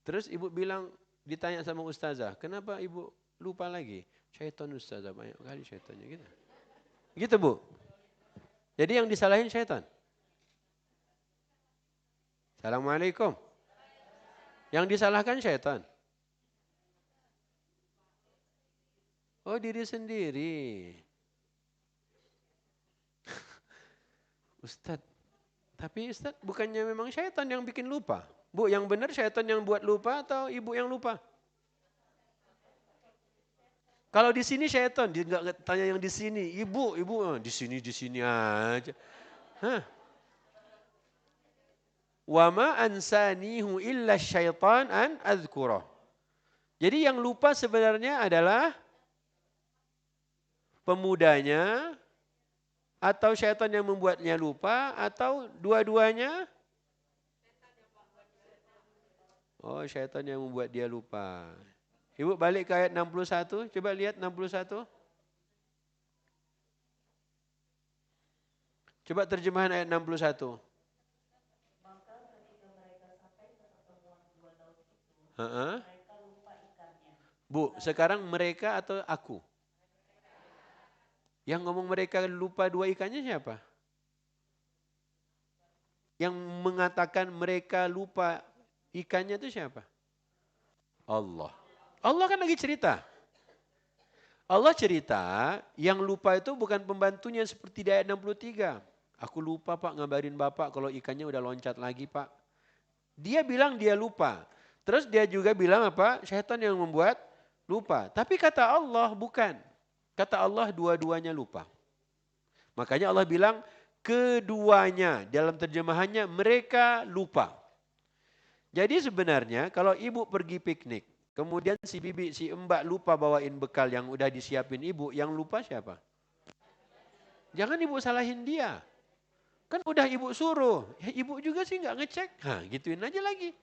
Terus ibu bilang, ditanya sama ustazah, kenapa ibu lupa lagi? Syaitan ustazah, banyak kali syaitannya gitu. Gitu bu. Jadi yang disalahin syaitan. Assalamualaikum. Yang disalahkan syaitan. Oh diri sendiri. Ustadz, tapi Ustadz bukannya memang syaitan yang bikin lupa? Bu, yang benar syaitan yang buat lupa atau ibu yang lupa? Kalau di sini syaitan, dia nggak tanya yang di sini. Ibu, di sini aja. Hah? Wa ma ansanihu illa syaitan an adzkurah. Jadi yang lupa sebenarnya adalah pemudanya atau syaitan yang membuatnya lupa atau dua-duanya? Oh, syaitan yang membuat dia lupa. Ibu balik ke ayat 61, coba lihat 61. Coba terjemahan ayat 61. Maka ketika mereka sampai ke pertemuan dua laut itu, Ha-ha. mereka lupa ikannya. Bu, sekarang mereka atau aku? Yang ngomong mereka lupa dua ikannya siapa? Yang mengatakan mereka lupa ikannya itu siapa? Allah. Allah kan lagi cerita. Allah cerita yang lupa itu bukan pembantunya seperti di ayat 63. Aku lupa pak ngabarin bapak kalau ikannya udah loncat lagi pak. Dia bilang dia lupa. Terus dia juga bilang apa? Syaitan yang membuat lupa. Tapi kata Allah bukan. Kata Allah dua-duanya lupa. Makanya Allah bilang keduanya dalam terjemahannya mereka lupa. Jadi sebenarnya kalau ibu pergi piknik, kemudian si bibi, si mbak lupa bawain bekal yang udah disiapin ibu, yang lupa siapa? Jangan ibu salahin dia. Kan udah ibu suruh, ya ibu juga sih nggak ngecek. Nah gituin aja lagi.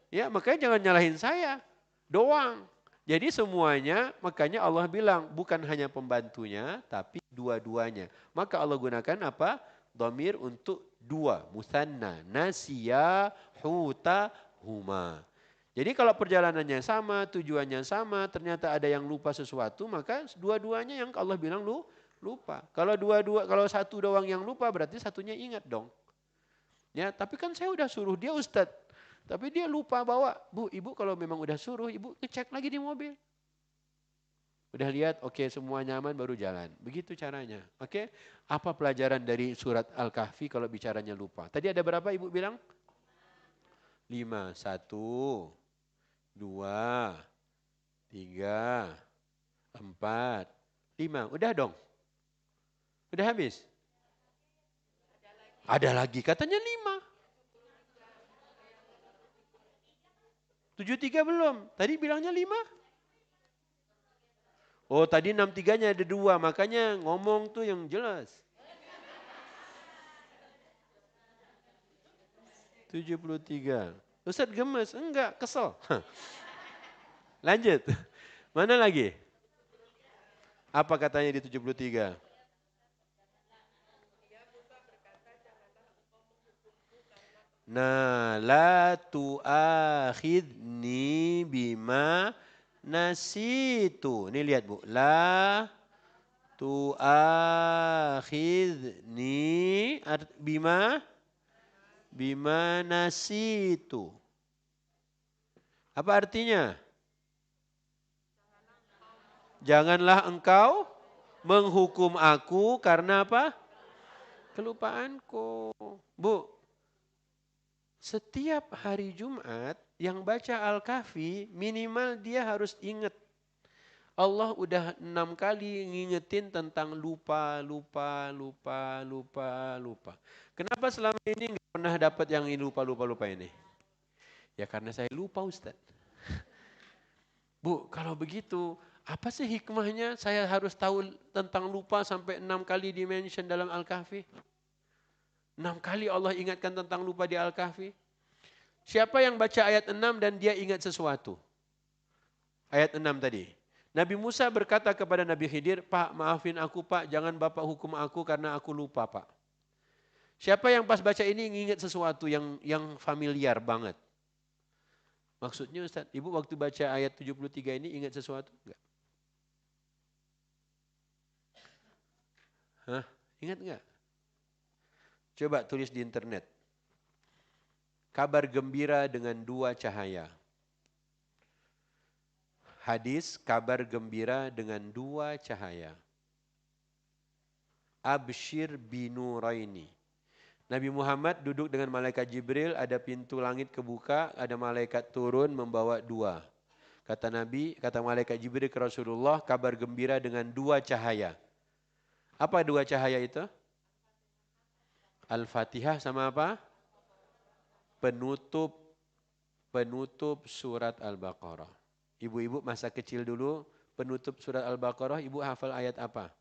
Ya makanya jangan nyalahin saya doang. Jadi semuanya makanya Allah bilang bukan hanya pembantunya tapi dua-duanya. Maka Allah gunakan apa? Dhamir untuk dua. Musanna, nasiya, huta, huma. Jadi kalau perjalanannya sama, tujuannya sama, ternyata ada yang lupa sesuatu, maka dua-duanya yang Allah bilang lupa. Kalau kalau satu doang yang lupa berarti satunya ingat dong. Ya, tapi kan saya udah suruh dia Ustadz. Tapi dia lupa bawa. Bu, ibu kalau memang udah suruh, ibu ngecek lagi di mobil. Udah lihat, oke semua nyaman baru jalan. Begitu caranya. Oke, apa pelajaran dari surat Al-Kahfi kalau bicaranya lupa? Tadi ada berapa ibu bilang? 5. 1, 2, 3, 4, 5. Udah dong? Udah habis? Ada lagi, katanya 5. 73 belum. Tadi bilangnya 5. Oh tadi 63-nya ada 2. Makanya ngomong tuh yang jelas. 73. Ustaz gemes. Enggak, kesel. Lanjut. Mana lagi? Apa katanya di 73? Nah, la tu'akhidni bima nasitu. Ini lihat Bu. La tu'akhidni bima nasitu. Apa artinya? Janganlah engkau menghukum aku karena apa? Kelupaanku. Bu, setiap hari Jumat yang baca Al-Kahfi minimal dia harus ingat. Allah udah 6 kali ngingetin tentang lupa. Kenapa selama ini nggak pernah dapat yang lupa ini? Ya karena saya lupa Ustaz. Bu, kalau begitu Apa sih hikmahnya saya harus tahu tentang lupa sampai 6 kali dimention dalam Al-Kahfi? 6 kali Allah ingatkan tentang lupa di Al-Kahfi. Siapa yang baca ayat 6 dan dia ingat sesuatu? Ayat 6 tadi. Nabi Musa berkata kepada Nabi Khidir, Pak maafin aku Pak, jangan Bapak hukum aku karena aku lupa Pak. Siapa yang pas baca ini ingat sesuatu yang familiar banget? Maksudnya Ustaz, Ibu waktu baca ayat 73 ini ingat sesuatu? Enggak. Hah? Ingat enggak? Coba tulis di internet. Kabar gembira dengan 2 cahaya. Hadis kabar gembira dengan 2 cahaya. Abshir binuraini. Nabi Muhammad duduk dengan malaikat Jibril, ada pintu langit kebuka, ada malaikat turun membawa 2. Kata Nabi, kata malaikat Jibril ke Rasulullah, kabar gembira dengan 2 cahaya. Apa 2 cahaya itu? Al-Fatihah sama apa? Penutup surat Al-Baqarah. Ibu-ibu masa kecil dulu, penutup surat Al-Baqarah, ibu hafal ayat apa?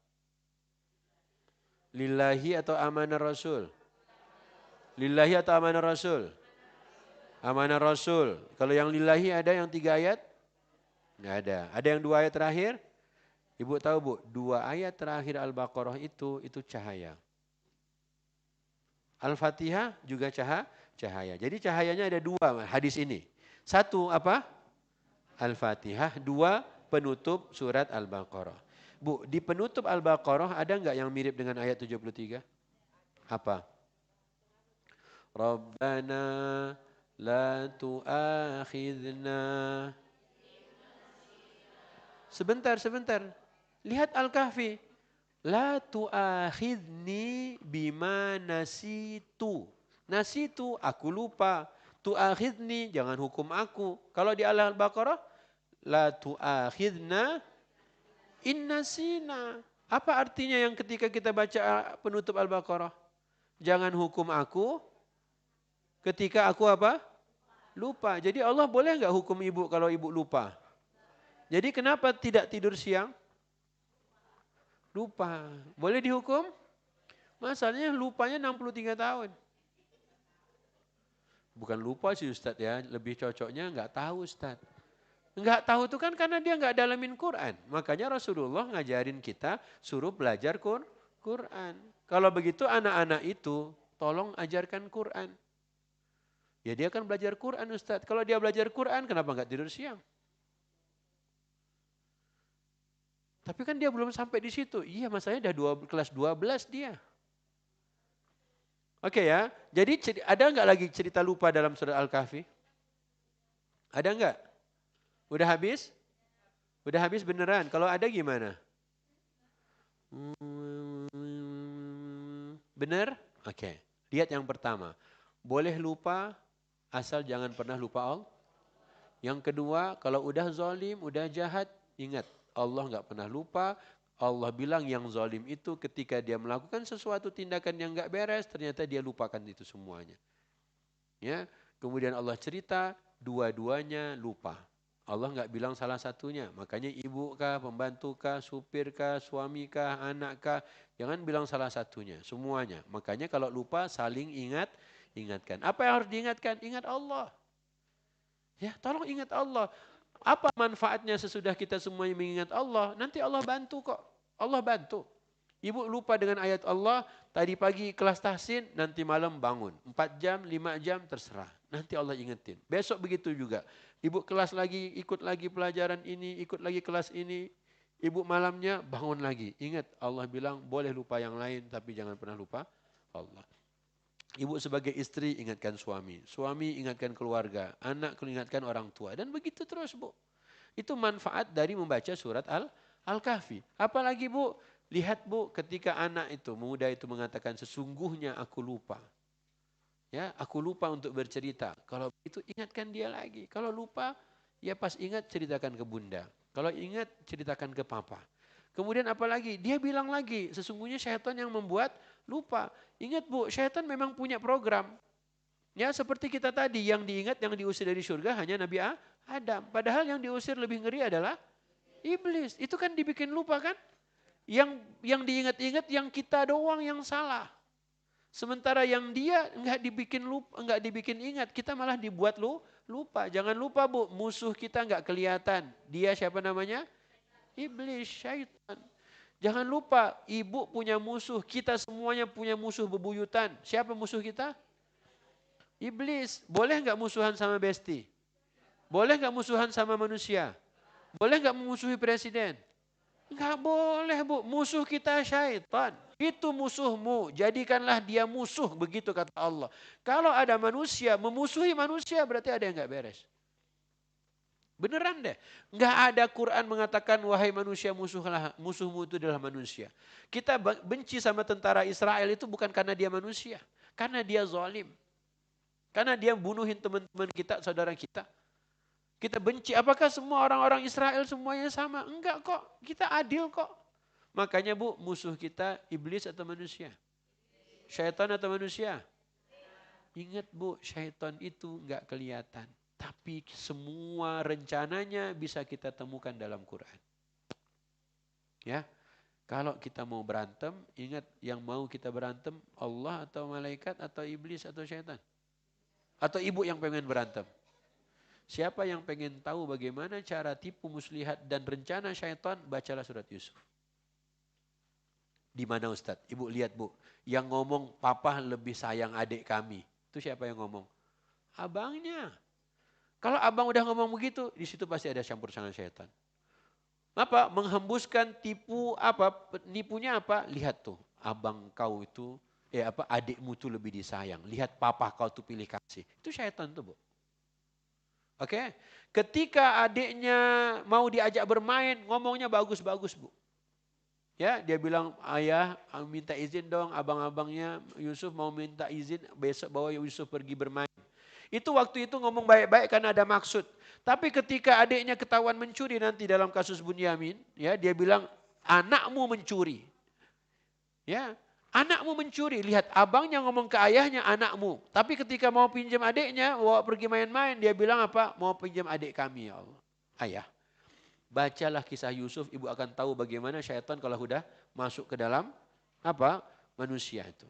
Lillahi atau amanah Rasul? Lillahi atau amanah Rasul? Amanah Rasul. Kalau yang lillahi ada yang 3 ayat? Nggak ada. Ada yang 2 ayat terakhir? Ibu tahu Bu, 2 ayat terakhir Al-Baqarah itu cahaya. Al-Fatihah juga cahaya. Jadi cahayanya ada 2 hadis ini. 1 apa? Al-Fatihah, 2 penutup surat Al-Baqarah. Bu, di penutup Al-Baqarah ada enggak yang mirip dengan ayat 73? Apa? Rabbana la tu'akhidna. Sebentar. Lihat Al-Kahfi. La tu'akhidni bima nasitu. Nasitu, aku lupa. Tu'akhidni, jangan hukum aku. Kalau di Al-Baqarah, la tu'akhidna innasina. Apa artinya yang ketika kita baca penutup Al-Baqarah? Jangan hukum aku ketika aku apa? Lupa. Jadi Allah boleh enggak hukum ibu kalau ibu lupa? Jadi kenapa tidak tidur siang? Lupa. Boleh dihukum? Masalahnya lupanya 63 tahun. Bukan lupa sih Ustaz ya, lebih cocoknya enggak tahu Ustaz. Enggak tahu itu kan karena dia enggak dalamin Quran. Makanya Rasulullah ngajarin kita suruh belajar Quran. Kalau begitu anak-anak itu tolong ajarkan Quran. Ya dia kan belajar Quran Ustaz. Kalau dia belajar Quran kenapa enggak tidur siang? Tapi kan dia belum sampai di situ. Iya masalahnya udah kelas 12 dia. Oke ya, jadi ada enggak lagi cerita lupa dalam surat Al-Kahfi? Ada enggak? Udah habis? Udah habis beneran? Kalau ada gimana? Bener? Oke. Lihat yang pertama. Boleh lupa asal jangan pernah lupa Allah. Yang kedua, kalau udah zalim, udah jahat, ingat Allah enggak pernah lupa. Allah bilang yang zalim itu ketika dia melakukan sesuatu tindakan yang enggak beres, ternyata dia lupakan itu semuanya. Ya, kemudian Allah cerita dua-duanya lupa. Allah enggak bilang salah satunya. Makanya ibu kah, pembantu kah, supir kah, suami kah, anak kah, jangan bilang salah satunya, semuanya. Makanya kalau lupa saling ingatkan. Apa yang harus diingatkan? Ingat Allah. Ya, tolong ingat Allah. Apa manfaatnya sesudah kita semuanya mengingat Allah? Nanti Allah bantu kok. Allah bantu. Ibu lupa dengan ayat Allah, tadi pagi kelas tahsin, nanti malam bangun. 4 jam, 5 jam, terserah. Nanti Allah ingetin. Besok begitu juga. Ibu kelas lagi, ikut lagi pelajaran ini, ikut lagi kelas ini. Ibu malamnya bangun lagi. Ingat Allah bilang boleh lupa yang lain, tapi jangan pernah lupa Allah. Ibu sebagai istri ingatkan suami. Suami ingatkan keluarga. Anak ingatkan orang tua. Dan begitu terus Bu. Itu manfaat dari membaca surat Al-Kahfi. Apalagi Bu, lihat Bu ketika anak itu, muda itu mengatakan sesungguhnya aku lupa. Ya, aku lupa untuk bercerita. Kalau itu ingatkan dia lagi. Kalau lupa, ya pas ingat ceritakan ke bunda. Kalau ingat ceritakan ke papa. Kemudian apalagi? Dia bilang lagi, sesungguhnya syaitan yang membuat lupa. Ingat Bu, syaitan memang punya program. Ya, seperti kita tadi yang diingat yang diusir dari surga hanya Nabi Adam. Padahal yang diusir lebih ngeri adalah Iblis. Itu kan dibikin lupa kan? Yang diingat-ingat yang kita doang yang salah. Sementara yang dia enggak dibikin lupa, enggak dibikin ingat, kita malah dibuat lupa. Jangan lupa Bu, musuh kita enggak kelihatan. Dia siapa namanya? Iblis, syaitan. Jangan lupa, ibu punya musuh, kita semuanya punya musuh bebuyutan. Siapa musuh kita? Iblis. Boleh enggak musuhan sama besti? Boleh enggak musuhan sama manusia? Boleh enggak memusuhi presiden? Enggak boleh Bu, musuh kita syaitan. Itu musuhmu, jadikanlah dia musuh, begitu kata Allah. Kalau ada manusia, memusuhi manusia berarti ada yang enggak beres. Beneran deh, enggak ada Quran mengatakan wahai manusia musuhmu itu adalah manusia. Kita benci sama tentara Israel itu bukan karena dia manusia, karena dia zalim. Karena dia bunuhin teman-teman kita, saudara kita. Kita benci, apakah semua orang-orang Israel semuanya sama? Enggak kok, kita adil kok. Makanya Bu, musuh kita iblis atau manusia? Syaitan atau manusia? Ingat Bu, syaitan itu enggak kelihatan. Tapi semua rencananya bisa kita temukan dalam Quran. Ya, kalau kita mau berantem, ingat yang mau kita berantem Allah atau malaikat atau iblis atau syaitan? Atau ibu yang pengen berantem? Siapa yang pengen tahu bagaimana cara tipu muslihat dan rencana syaitan, bacalah surat Yusuf. Di mana Ustadz? Ibu lihat Bu, yang ngomong papa lebih sayang adik kami. Itu siapa yang ngomong? Abangnya. Kalau abang udah ngomong begitu, di situ pasti ada campur tangan syaitan. Apa? Menghembuskan tipu apa? Nipunya apa? Lihat tuh, abang kau itu, adikmu tuh lebih disayang. Lihat papa kau tuh pilih kasih. Itu syaitan tuh Bu. Oke, ketika adiknya mau diajak bermain, ngomongnya bagus-bagus Bu. Ya, dia bilang, ayah minta izin dong, abang-abangnya Yusuf mau minta izin besok bawa Yusuf pergi bermain. Itu waktu itu ngomong baik-baik karena ada maksud. Tapi ketika adiknya ketahuan mencuri nanti dalam kasus Bunyamin, ya dia bilang anakmu mencuri. Ya, anakmu mencuri. Lihat abangnya ngomong ke ayahnya anakmu. Tapi ketika mau pinjam adiknya, bawa pergi main-main, dia bilang apa? Mau pinjam adik kami ya Allah. Ayah. Bacalah kisah Yusuf, ibu akan tahu bagaimana syaitan kalau sudah masuk ke dalam apa manusia itu.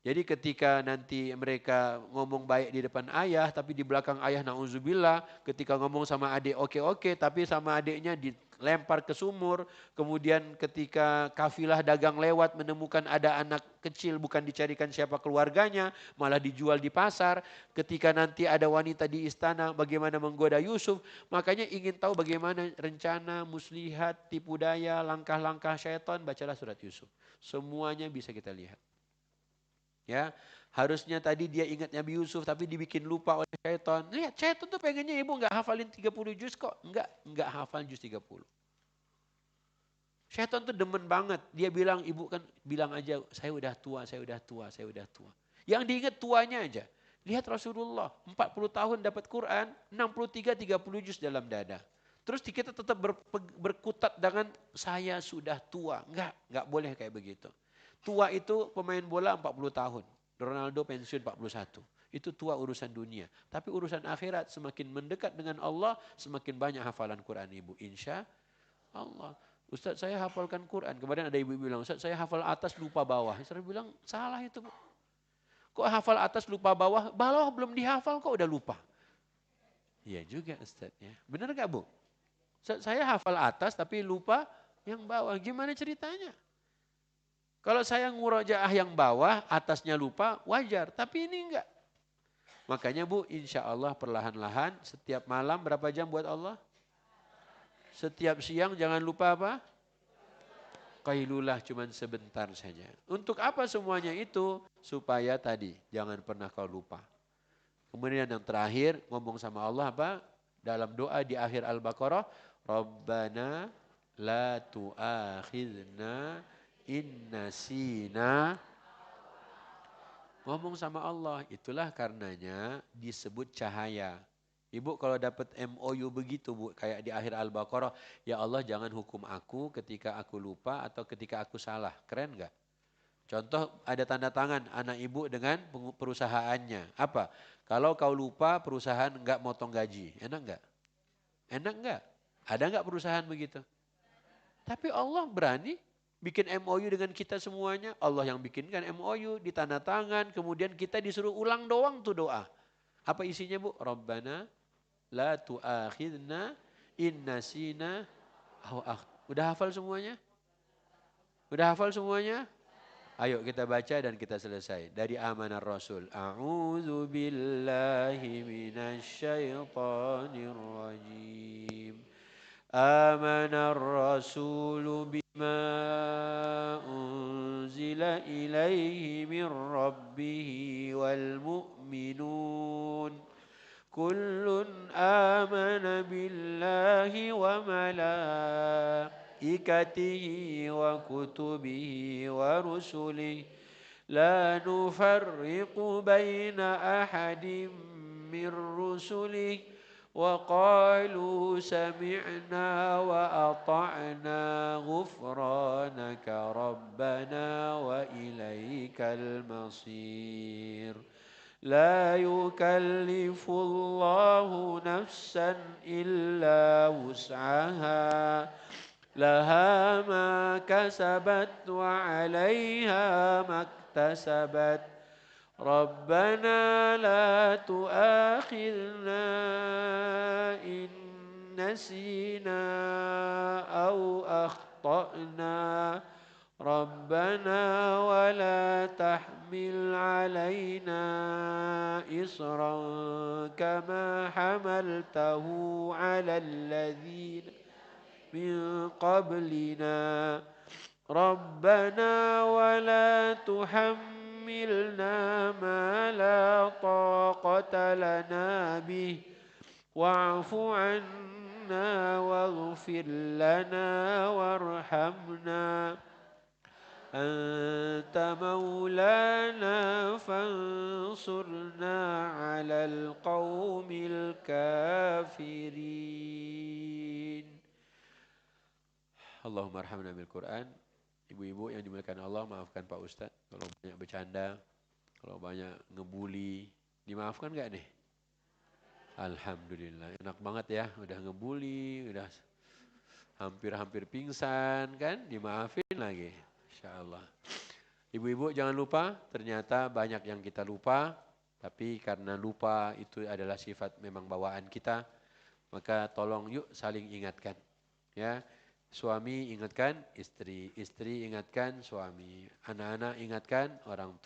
Jadi ketika nanti mereka ngomong baik di depan ayah, tapi di belakang ayah na'udzubillah, ketika ngomong sama adik oke, tapi sama adiknya dilempar ke sumur, kemudian ketika kafilah dagang lewat menemukan ada anak kecil bukan dicarikan siapa keluarganya, malah dijual di pasar, ketika nanti ada wanita di istana bagaimana menggoda Yusuf, makanya ingin tahu bagaimana rencana, muslihat, tipu daya, langkah-langkah syaitan, bacalah surat Yusuf. Semuanya bisa kita lihat. Ya, harusnya tadi dia ingat Nabi Yusuf tapi dibikin lupa oleh syaitan. Lihat, syaitan tuh pengennya ibu enggak hafalin 30 juz kok. Enggak hafal juz 30. Syaitan tuh demen banget. Dia bilang, ibu kan bilang aja, saya udah tua. Yang diingat tuanya aja. Lihat Rasulullah, 40 tahun dapat Quran, 63-30 juz dalam dada. Terus kita tetap berkutat dengan saya sudah tua. Enggak boleh kayak begitu. Tua itu pemain bola 40 tahun. Ronaldo pensiun 41. Itu tua urusan dunia. Tapi urusan akhirat semakin mendekat dengan Allah, semakin banyak hafalan Quran ibu. Insya Allah. Ustaz saya hafalkan Quran. Kemarin ada ibu bilang, Ustaz saya hafal atas lupa bawah. Saya bilang salah itu. Kok hafal atas lupa bawah? Bawah belum dihafal kok udah lupa. Iya juga Ustaz ya. Benar gak Bu? Ustaz saya hafal atas tapi lupa yang bawah. Gimana ceritanya? Kalau saya ngurojaah yang bawah, atasnya lupa, wajar. Tapi ini enggak. Makanya Bu, insya Allah perlahan-lahan, setiap malam berapa jam buat Allah? Setiap siang jangan lupa apa? Qailulah cuman sebentar saja. Untuk apa semuanya itu? Supaya tadi, jangan pernah kau lupa. Kemudian yang terakhir, ngomong sama Allah apa? Dalam doa di akhir Al-Baqarah, Rabbana la tu'akhidna inna sina. Ngomong sama Allah, itulah karenanya disebut cahaya. Ibu kalau dapat MOU begitu Bu, kayak di akhir Al-Baqarah, ya Allah jangan hukum aku ketika aku lupa atau ketika aku salah. Keren gak? Contoh ada tanda tangan anak ibu dengan perusahaannya. Apa? Kalau kau lupa perusahaan enggak motong gaji. Enak enggak? Enak enggak? Ada enggak perusahaan begitu? Tapi Allah berani bikin MOU dengan kita semuanya. Allah yang bikinkan MOU, ditandatangan, kemudian kita disuruh ulang doang tuh doa. Apa isinya Bu? Rabbana la tu'akhidna in nasina. Udah hafal semuanya? Udah hafal semuanya? Ayo kita baca dan kita selesai. Dari amanah Rasul. A'udzu billahi minasyaitonir rajim. Amanar Rasul bima unzila ilaihi min rabbih wal mu'minun. Kullun amana billahi wa malaikatihi wa kutubihi wa rusulihi la nufarriqu baina ahadin min rusulihi wa qalu sami'na wa ata'na ghufranaka rabbana wa ilaikal masir. لا يكلف الله نفسا إلا وسعها لها ما كسبت وعليها ما اكتسبت ربنا لا تؤاخذنا إن نسينا أو أخطأنا ربنا ولا تحمل علينا إصرا كما حملته على الذين من قبلنا ربنا ولا تحملنا ما لا طاقة لنا به واعف عنا واغفر لنا وارحمنا أنت مولانا فانصرنا على القوم الكافرين. Allahumma arhamna bil Quran. Ibu-ibu yang dimuliakan Allah, maafkan Pak Ustadz kalau banyak bercanda, kalau banyak ngebully. Dimaafkan gak nih? Alhamdulillah, enak banget ya, udah ngebully, udah hampir-hampir pingsan kan, dimaafin lagi. Insyaallah. Ibu-ibu jangan lupa, ternyata banyak yang kita lupa, tapi karena lupa itu adalah sifat memang bawaan kita, maka tolong yuk saling ingatkan. Ya, suami ingatkan istri, istri ingatkan suami, anak-anak ingatkan orang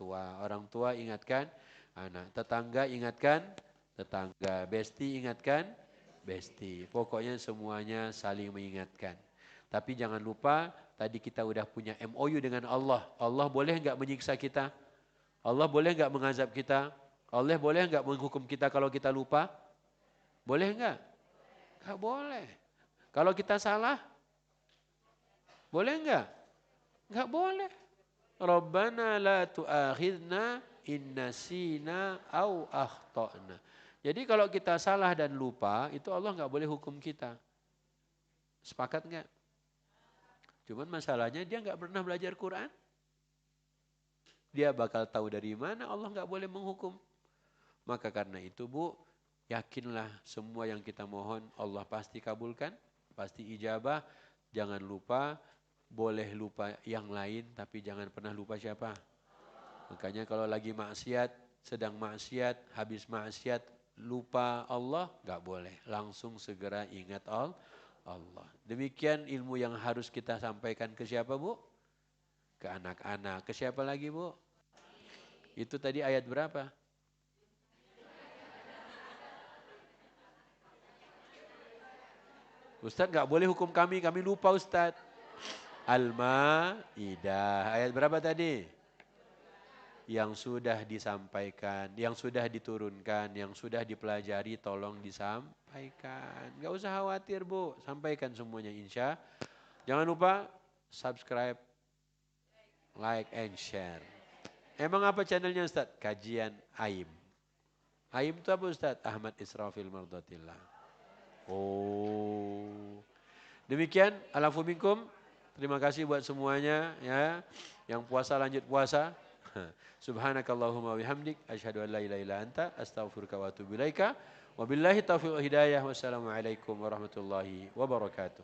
tua ingatkan anak, tetangga ingatkan tetangga, besti ingatkan besti. Pokoknya semuanya saling mengingatkan. Tapi jangan lupa, tadi kita udah punya MOU dengan Allah. Allah boleh enggak menyiksa kita? Allah boleh enggak mengazab kita? Allah boleh enggak menghukum kita kalau kita lupa? Boleh enggak? Enggak boleh. Kalau kita salah? Boleh enggak? Enggak boleh. Rabbana la tu'akhidna in nasina au akhtana. Jadi kalau kita salah dan lupa, itu Allah enggak boleh hukum kita. Sepakat enggak? Cuman masalahnya dia nggak pernah belajar Quran. Dia bakal tahu dari mana Allah nggak boleh menghukum. Maka karena itu Bu, yakinlah semua yang kita mohon Allah pasti kabulkan, pasti ijabah. Jangan lupa, boleh lupa yang lain tapi jangan pernah lupa siapa. Makanya kalau lagi maksiat, sedang maksiat, habis maksiat, lupa Allah, nggak boleh. Langsung segera ingat Allah. Demikian ilmu yang harus kita sampaikan ke siapa Bu? Ke anak-anak. Ke siapa lagi Bu? Itu tadi ayat berapa? Ustadz gak boleh hukum kami lupa Ustadz. Al-Ma'idah. Ayat berapa tadi? Yang sudah disampaikan, yang sudah diturunkan, yang sudah dipelajari tolong disampaikan. Gak usah khawatir Bu, sampaikan semuanya insya. Jangan lupa subscribe, like and share. Emang apa channelnya Ustaz? Kajian Aim. Aim itu apa Ustaz? Ahmad Israfil Mardatillah. Oh. Demikian, alafu minkum. Terima kasih buat semuanya ya. Yang puasa lanjut puasa. Subhanakallahumma bihamdik asyhadu an la ilaha illa anta astaghfiruka wa atubu ilaika. Wabillahi taufiq wal hidayah. Wassalamualaikum warahmatullahi wabarakatuh.